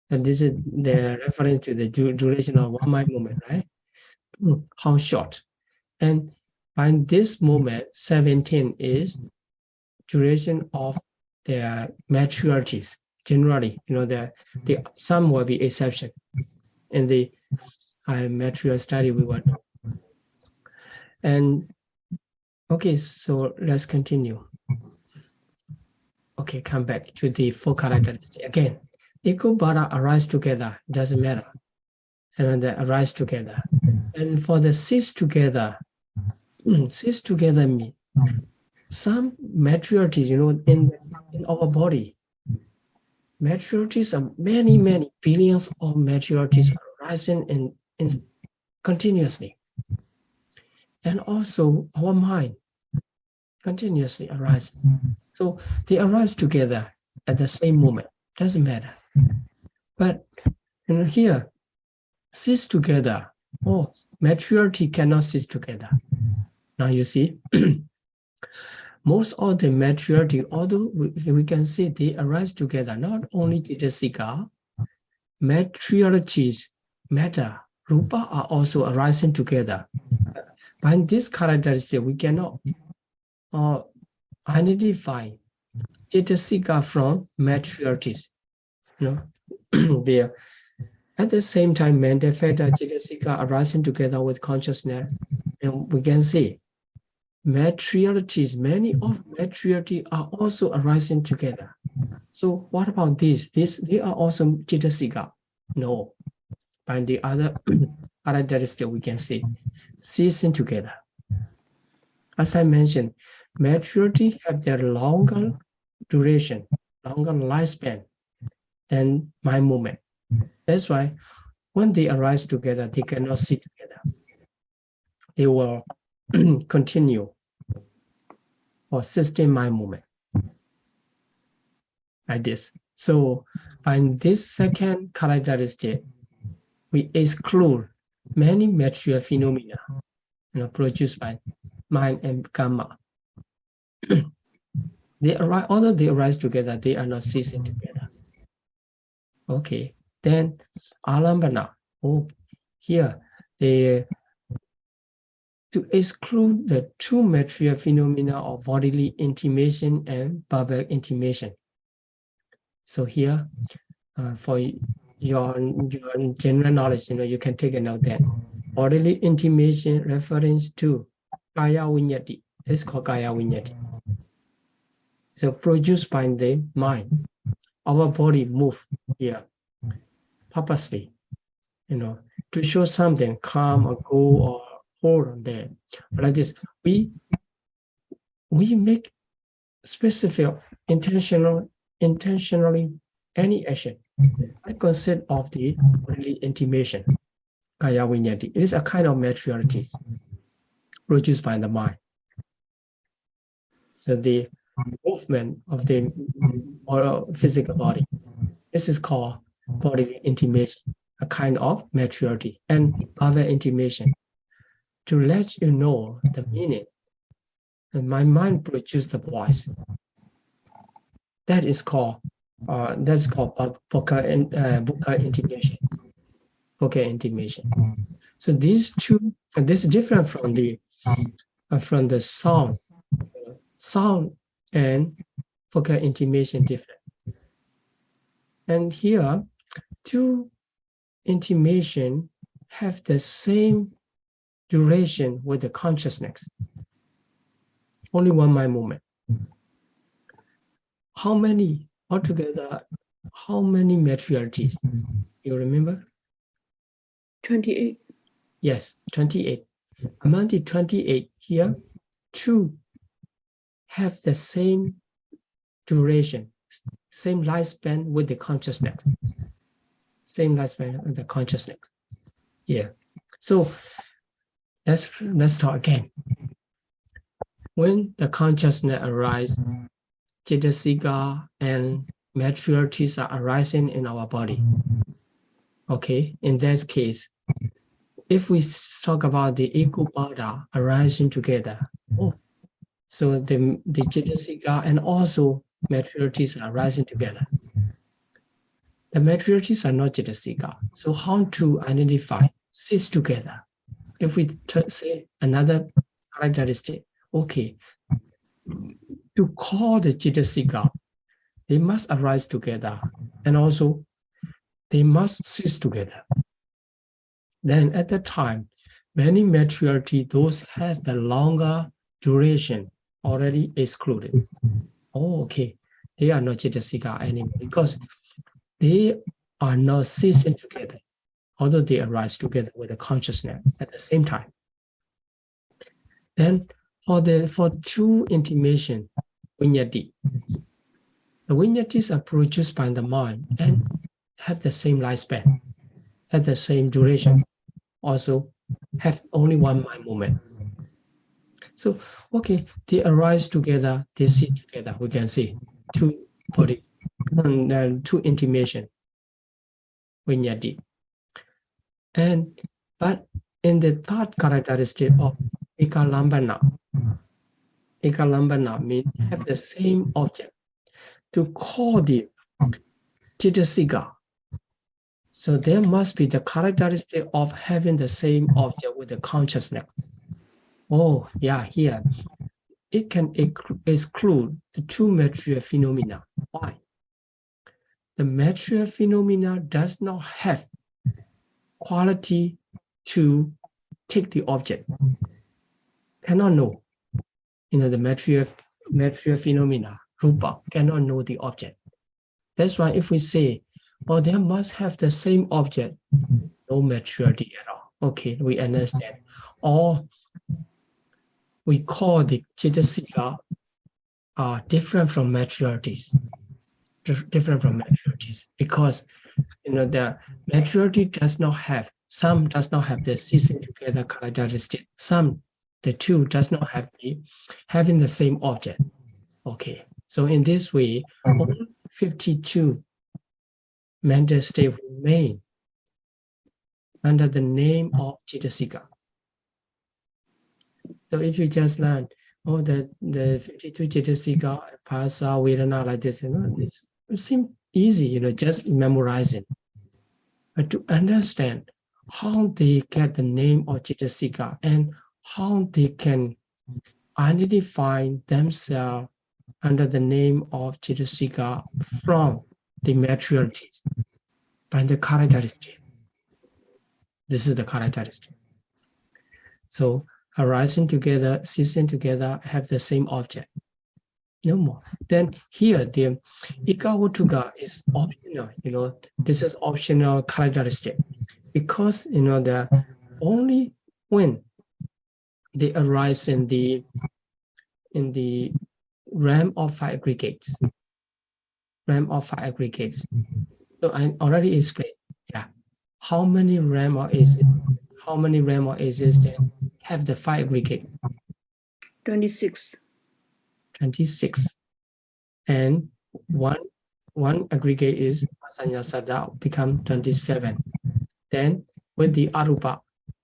And this is the reference to the duration of one mind movement, right? How short. And by this moment, 17 is duration of their maturities. Generally, some will be exception. In the material study, we will know. And okay, so let's continue. Okay, come back to the 4 characteristics. Again, Eko Bara arise together, doesn't matter. and then they arise together. And for the cease together means some maturities, in our body. Maturities are many billions of maturities arising in continuously. And also our mind continuously arises. So they arise together at the same moment. Doesn't matter. But here, cease together. Oh, maturity cannot cease together. Now you see, most of the maturity, although we can see they arise together, not only Cetasika, maturities, Metta, Rupa are also arising together. By this characteristic, we cannot identify Cetasika from maturities. They are at the same time, mental factor, Cetasika arising together with consciousness, and we can see materialities, many of maturity are also arising together. So what about this? They are also Cetasika? No. By the other characteristic, we can see ceasing together. As I mentioned, maturity have their longer duration, longer lifespan than mind movement. That's why when they arise together, they cannot sit together. They will continue or sustain mind movement like this. So in this second characteristic, we exclude many material phenomena produced by mind and karma. Although they arise together, they are not ceasing together. Okay, then alambana. Oh, here to exclude the two material phenomena of bodily intimation and verbal intimation. So here, for your general knowledge, you can take a note that bodily intimation reference to kaya viññati. This is called kaya viññati. So produced by the mind. Our body move here purposely, to show something, come or go or hold on there. Like this, we make specific intentionally any action. I concept of the bodily intimation, kaya viññati. It is a kind of materiality produced by the mind. So the movement of the physical body, this is called bodily intimation, a kind of maturity, and other intimation. To let you know the meaning, and my mind produced the voice. That is called Bukha intimation. Bukha intimation. So these two, and this is different from the sound. Sound and Bukha intimation different. And here, two intimation have the same duration with the consciousness. Only one mind movement. How many altogether? How many materialities? You remember? 28. Yes, 28. Among the 28 here, two have the same duration, same lifespan with the consciousness. Same lifespan with the consciousness. Yeah. So let's talk again. When the consciousness arises, Cetasika and maturities are arising in our body. Okay, in that case, if we talk about the ego pada arising together, so the Cetasika and also maturities are rising together. The maturities are not Cetasika. So how to identify cease together? If we say another characteristic, okay, to call the Cetasika, they must arise together and also they must cease together. Then at that time, many maturity, those have the longer duration already excluded. Oh, okay, they are not Cetasika anymore because they are not ceasing together. although they arise together with the consciousness at the same time. Then for true intimation, viññati, the viññatis are produced by the mind and have the same lifespan, have the same duration, also have only one mind movement. So, okay, they arise together, they sit together, we can see two body, and two intimation, viññati. But in the third characteristic of ekalambana means have the same object. To call the Cetasika, so there must be the characteristic of having the same object with the consciousness. Oh, yeah, here. It can exclude the two material phenomena. Why? The material phenomena does not have quality to take the object. Cannot know. The material phenomena, rupa, cannot know the object. That's why if we say, well, they must have the same object, no materiality at all. Okay, we understand. Or we call the Cetasika different from materialities. Different from materialities because the materiality does not have the ceasing together characteristic. The two does not have having the same object. Okay, so in this way, all 52 mental states remain under the name of Cetasika. So if you just learn, the 52 Cetasika, Phasa, Vedana, like this, it seems easy, just memorizing. But to understand how they get the name of Cetasika and how they can identify themselves under the name of Cetasika from the materialities by the characteristic. This is the characteristic. So arising together, ceasing together, have the same object. No more. Then here the ikavutuga is optional. This is optional characteristic because the only when they arise in the realm of five aggregates. So I already explained. Yeah, how many realm or ages that have the five aggregate? 26. 26. And one aggregate is Asanya Sada, become 27. Then with the Arupa,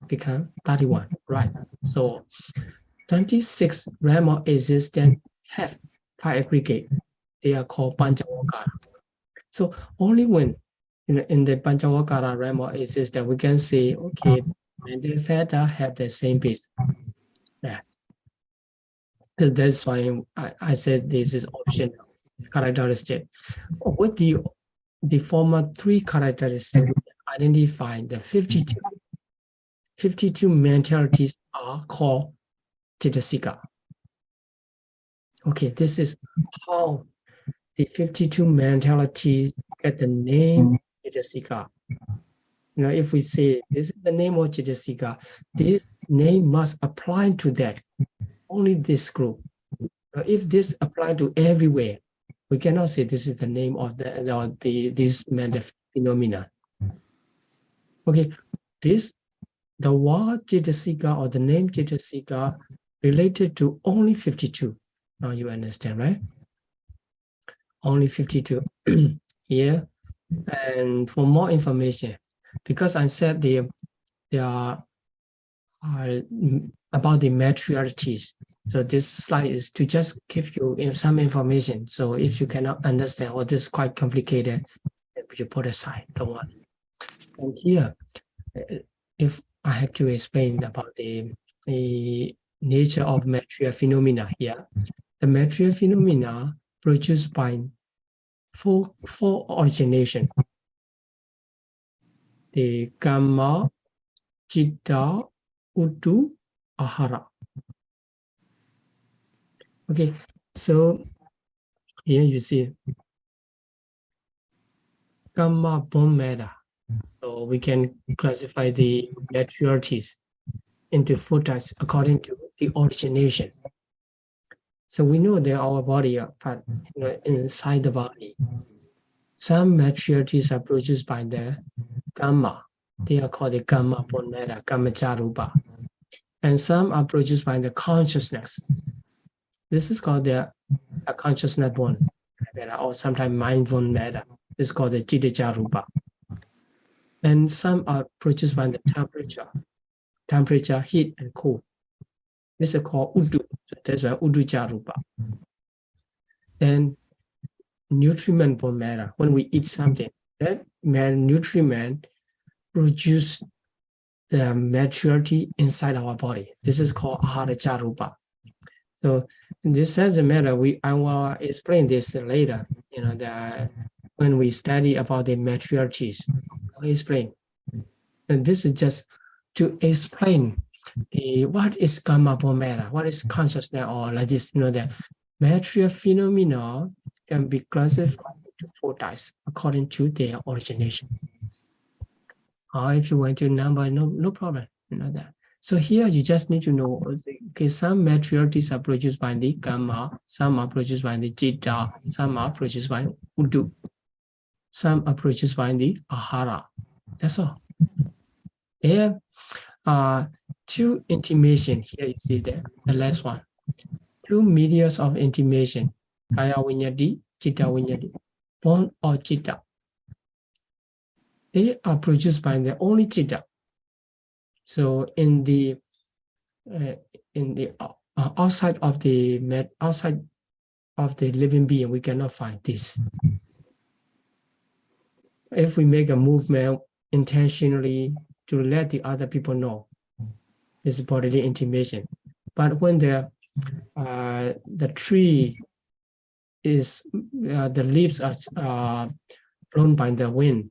become 31, right? So 26 realm of existence have five aggregate. They are called Panchavakara. So only when in the Panchavakara realm of existence we can say, okay, and the Veda have the same base. Yeah. That's why I said this is optional characteristic. With the former three characteristics, identify the 52 mentalities are called Cetasika. Okay, this is how the 52 mentalities get the name Cetasika. If we say this is the name of Cetasika, this name must apply to that, only this group. If this applies to everywhere, we cannot say this is the name of this mental phenomena. Okay, the word Cetasika or the name Cetasika related to only 52. Now you understand, right? Only 52 here. And for more information, because I said they are about the materialities. So this slide is to just give you some information. So if you cannot understand, or this is quite complicated, you put aside, don't worry. And here, if I have to explain about the nature of material phenomena here, the material phenomena produced by four origination. The Kamma, Citta, Uttu, Ahara. Okay, so here you see Kamma born matter. So we can classify the maturities into 4 types according to the origination. So we know that our body are part, inside the body. Some maturities are produced by the Kamma. They are called the Kamma born matter, Kammacharupa. And some are produced by the consciousness. This is called the consciousness born matter, or sometimes mind born matter. This is called the Cittacharupa. And some are produced by the temperature, heat and cold. This is called Uddu. So that's why Udducharupa. Then nutriment born matter. When we eat something, that nutriment produce the maturity inside our body. This is called Aharacharupa. So this doesn't matter. I will explain this later. When we study about the maturities, I'll explain. And this is just to explain what is Kamma born matter, what is consciousness, or like this. The material phenomena can be classified into 4 types according to their origination. Or if you want to number, no problem. That. So here you just need to know, okay, some maturities are produced by the Kamma, some are produced by the Citta, some are produced by Uddu, some are produced by the Ahara. That's all. There are 2 intimation. Here you see there, the last one. 2 medias of intimation, Kaya Vinyati, Citta Vinyati, born or Citta. They are produced by the only Citta. So in the outside of the living being, we cannot find this. If we make a movement intentionally to let the other people know, this is bodily intimation. But when the tree is the leaves are blown by the wind,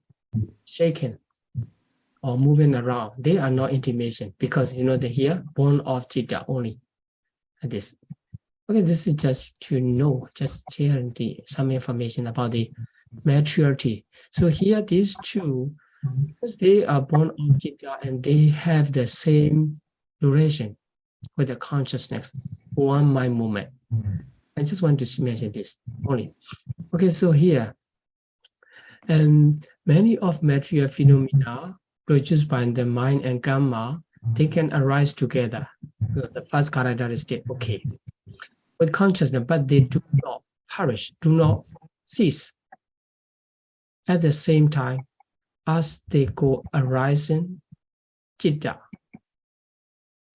shaken or moving around, they are not intimation, because they here born of Citta only. Like this. Okay, this is just to know, just sharing some information about the maturity. So here these 2, because they are born of Citta and they have the same duration with the consciousness, one mind movement. I just want to mention this only. Okay, so here, many of material phenomena produced by the mind and Kamma, they can arise together. The first characteristic, okay, with consciousness, but they do not perish, do not cease. At the same time, as they go arising, Citta,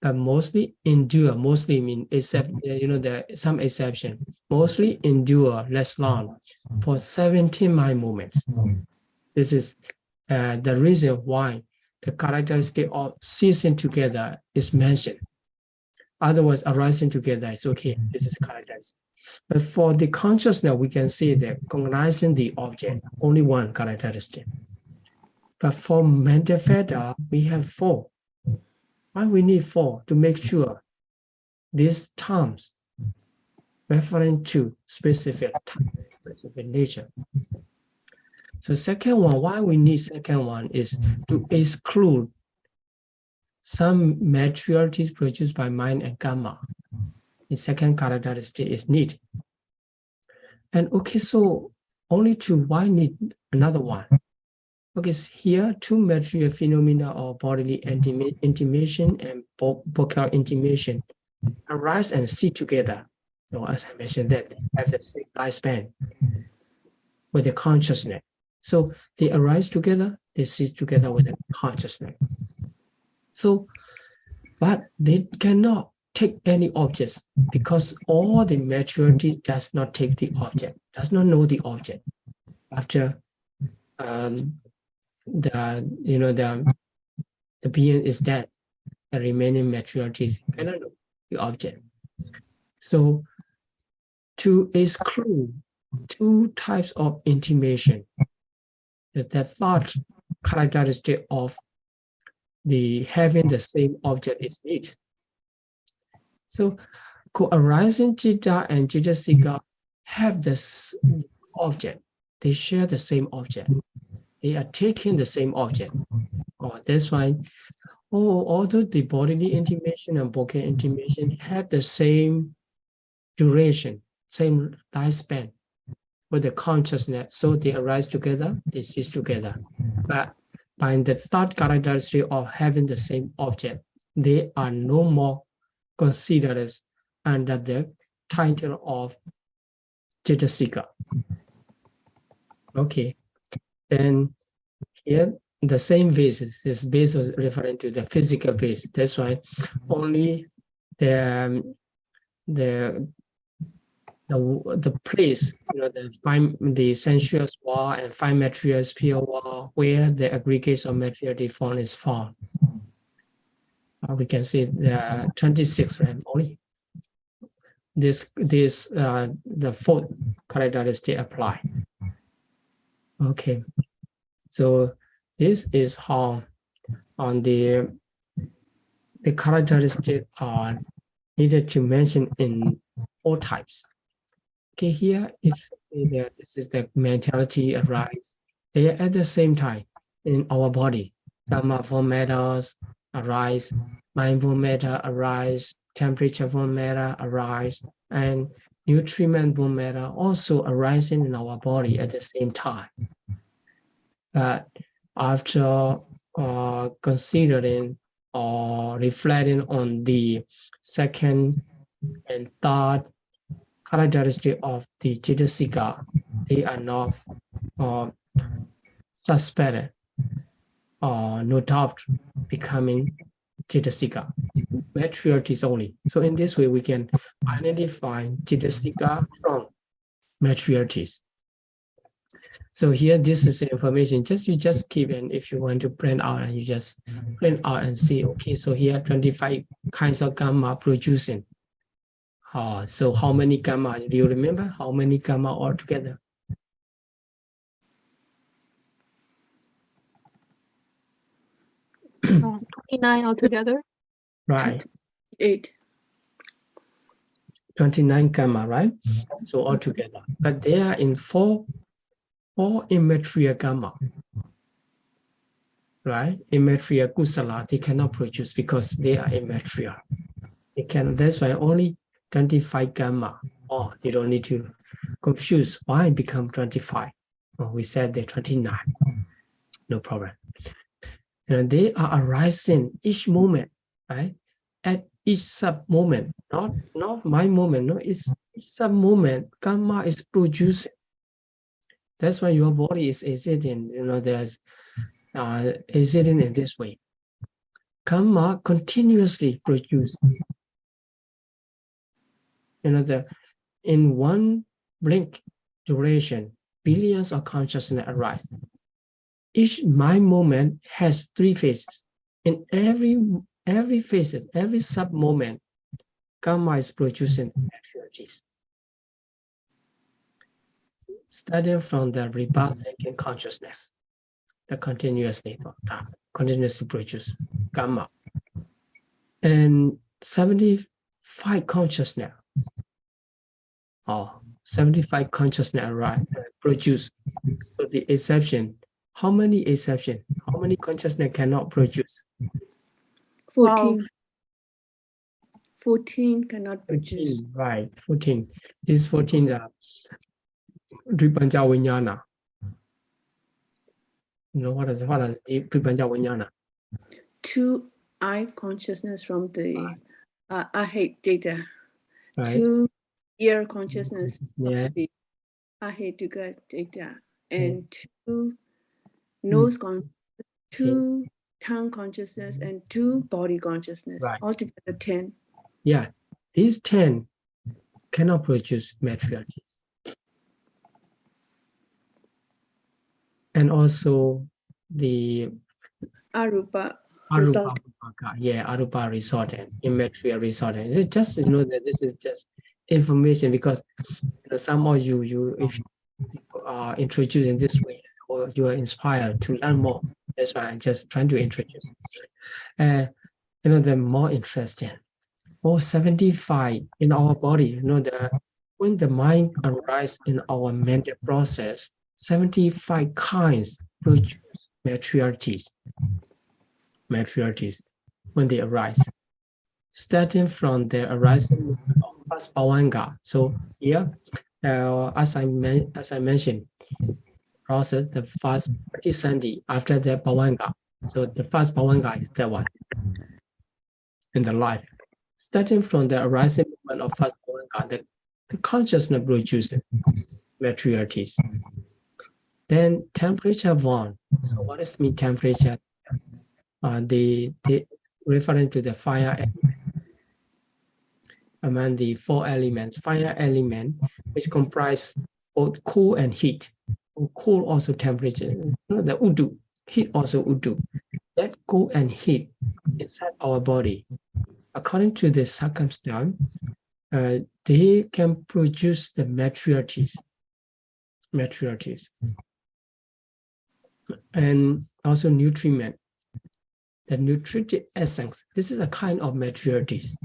but mostly endure. Mostly mean except there are some exception. Mostly endure less long for 17 mind movements. This is the reason why the characteristic of ceasing together is mentioned. Otherwise, arising together is okay. This is characteristic. But for the consciousness, we can see that cognizing the object, only one characteristic. But for Paṭivedha, we have 4. Why we need 4? To make sure these terms referring to specific time, specific nature. So second one, why we need second one is to exclude some maturities produced by mind and Kamma. The second characteristic is need. And okay, so only 2, why need another one? Okay, here 2 material phenomena of bodily intimation and vocal intimation arise and cease together. So as I mentioned, that they have the same lifespan with the consciousness. So they arise together, they cease together with the consciousness. So, but they cannot take any objects, because all the maturity does not take the object, does not know the object. After the being is dead, the remaining maturities cannot know the object. So to exclude 2 types of intimation, the thought characteristic of the having the same object is need. So co-arising Citta and Cetasika have this object. They share the same object. they are taking the same object. That's why, although the bodily intimation and vocal intimation have the same duration, same lifespan with the consciousness, so they arise together, they cease together. But by the third characteristic of having the same object, they are no more considered as under the title of Cetasika. Okay, then here the same base is base was referring to the physical base. That's why only the place, the sensuous wall and fine material sphere wall where the aggregates of materiality form is found. We can see the 26 right only. The fourth characteristic apply. Okay, so this is how on the characteristics are needed to mention in 4 types. Okay, here if this is the mentality arise, they are at the same time in our body. Karma form matters arise, mindful matter arise, temperature form matter arise, and nutriment form matter also arising in our body at the same time. But after considering or reflecting on the second and third characteristic of the Cetasika, they are not suspended or no doubt becoming Cetasika. Maturities only. So in this way, we can identify Cetasika from maturities. So here, this is information. You just keep, and if you want to print out, and you just print out and see. Okay, so here 25 kinds of gamma producing. So how many gamma? Do you remember how many gamma altogether? Oh, 29 altogether. Right. 8. 29 gamma, right? So altogether, but they are in four immaterial gamma, right? Immaterial kusala, they cannot produce because they are immaterial. They can. That's why only 25 gamma. You don't need to confuse why it become 25. We said they're 29. No problem. And they are arising each moment, right? At each sub moment, not my moment. No, it's each sub moment. Gamma is producing. That's why your body is aciding. There's aciding in this way. Gamma continuously produce. In one blink duration, billions of consciousness arise. Each mind moment has 3 phases. In every phase, every sub moment, gamma is producing activities. Starting from the rebirth linking consciousness, that continuously produce gamma. And 75 consciousness, 75 consciousness arise, produce. So the exception, how many exception? How many consciousness cannot produce? 14. 14 cannot produce. 14, right, 14. These 14 are Dripanja Vinyana. What is the Dripanja Vinyana? 2 eye consciousness from the ahit data. Right. 2 ear consciousness Yeah. from the ahituka data. And 2 nose consciousness, 2 tongue consciousness, and 2 body consciousness. Right. Altogether 10. Yeah, these 10 cannot produce materialities. And also the Arupa Arupa, result. Arupa resultant, immaterial resultant. It's just that this is just information, because some of you if you are introduced in this way, or you are inspired to learn more. That's why I'm just trying to introduce. The more interesting. 75 in our body. When the mind arises in our mental process, 75 kinds produce matriarchies when they arise, starting from the arising of first bhavanga. So here, as I mentioned, process the first Pratisandhi after the bhavanga. So the first bhavanga is that one in the life. Starting from the arising moment of first bhavanga, the consciousness produces matriarchies. Then temperature 1. So what does mean temperature? The referring to the fire element. Among the 4 elements, fire element, which comprise both cool and heat. Cool also temperature. The udu, heat also udu. That cool and heat inside our body, according to the circumstance, they can produce the matriarchies. And also nutriment, the nutritive essence. This is a kind of matriarchies.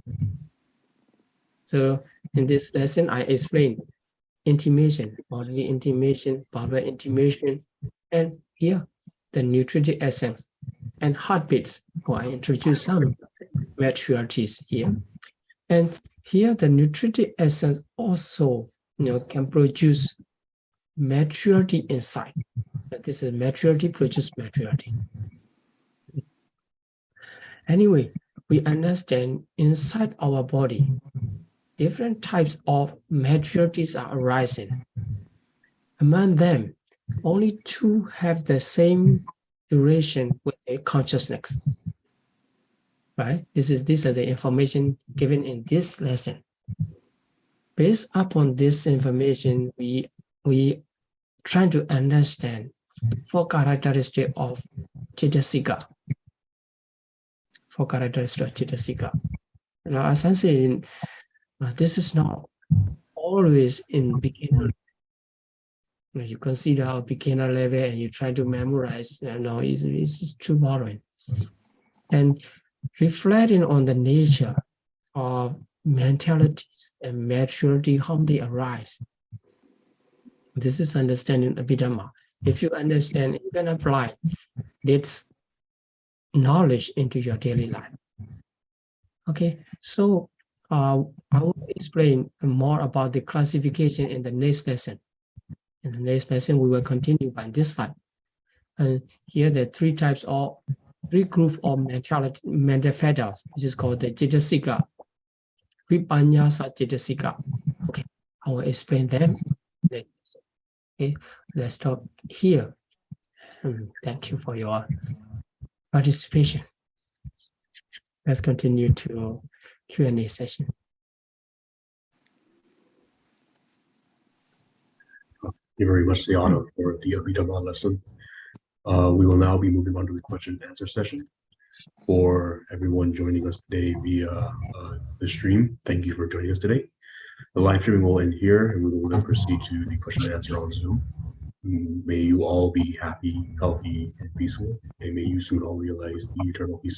So in this lesson, I explained intimation, bodily intimation, verbal intimation, and here the nutritive essence and heartbeats. I introduce some matriarchies here, and here the nutritive essence also, can produce maturity inside. This is maturity produce maturity. Anyway, we understand inside our body, different types of maturities are arising. Among them, only 2 have the same duration with a consciousness. Right? These are the information given in this lesson. Based upon this information, we try to understand 4 characteristics of Cetasika. 4 characteristics of Cetasika. Now, as I said, this is not always in beginner. You consider a beginner level and you try to memorize. No, it's too boring. And reflecting on the nature of mentalities and maturity, how they arise. This is understanding Abhidhamma. If you understand, you can apply this knowledge into your daily life. Okay, so I will explain more about the classification in the next lesson. In the next lesson, we will continue by this slide. And here there are 3 groups of mental factors, which is called the Cetasika, Vipanyasa Cetasika. Okay, I will explain them. Okay, let's stop here. Thank you for your participation. Let's continue to Q&A session. Thank you very much, Sayana, for the Abhidhamma lesson. We will now be moving on to the question and answer session. For everyone joining us today via the stream, thank you for joining us today. The live streaming will end here, and we will then proceed to the question and answer on Zoom. May you all be happy, healthy, and peaceful, and may you soon all realize the eternal peace of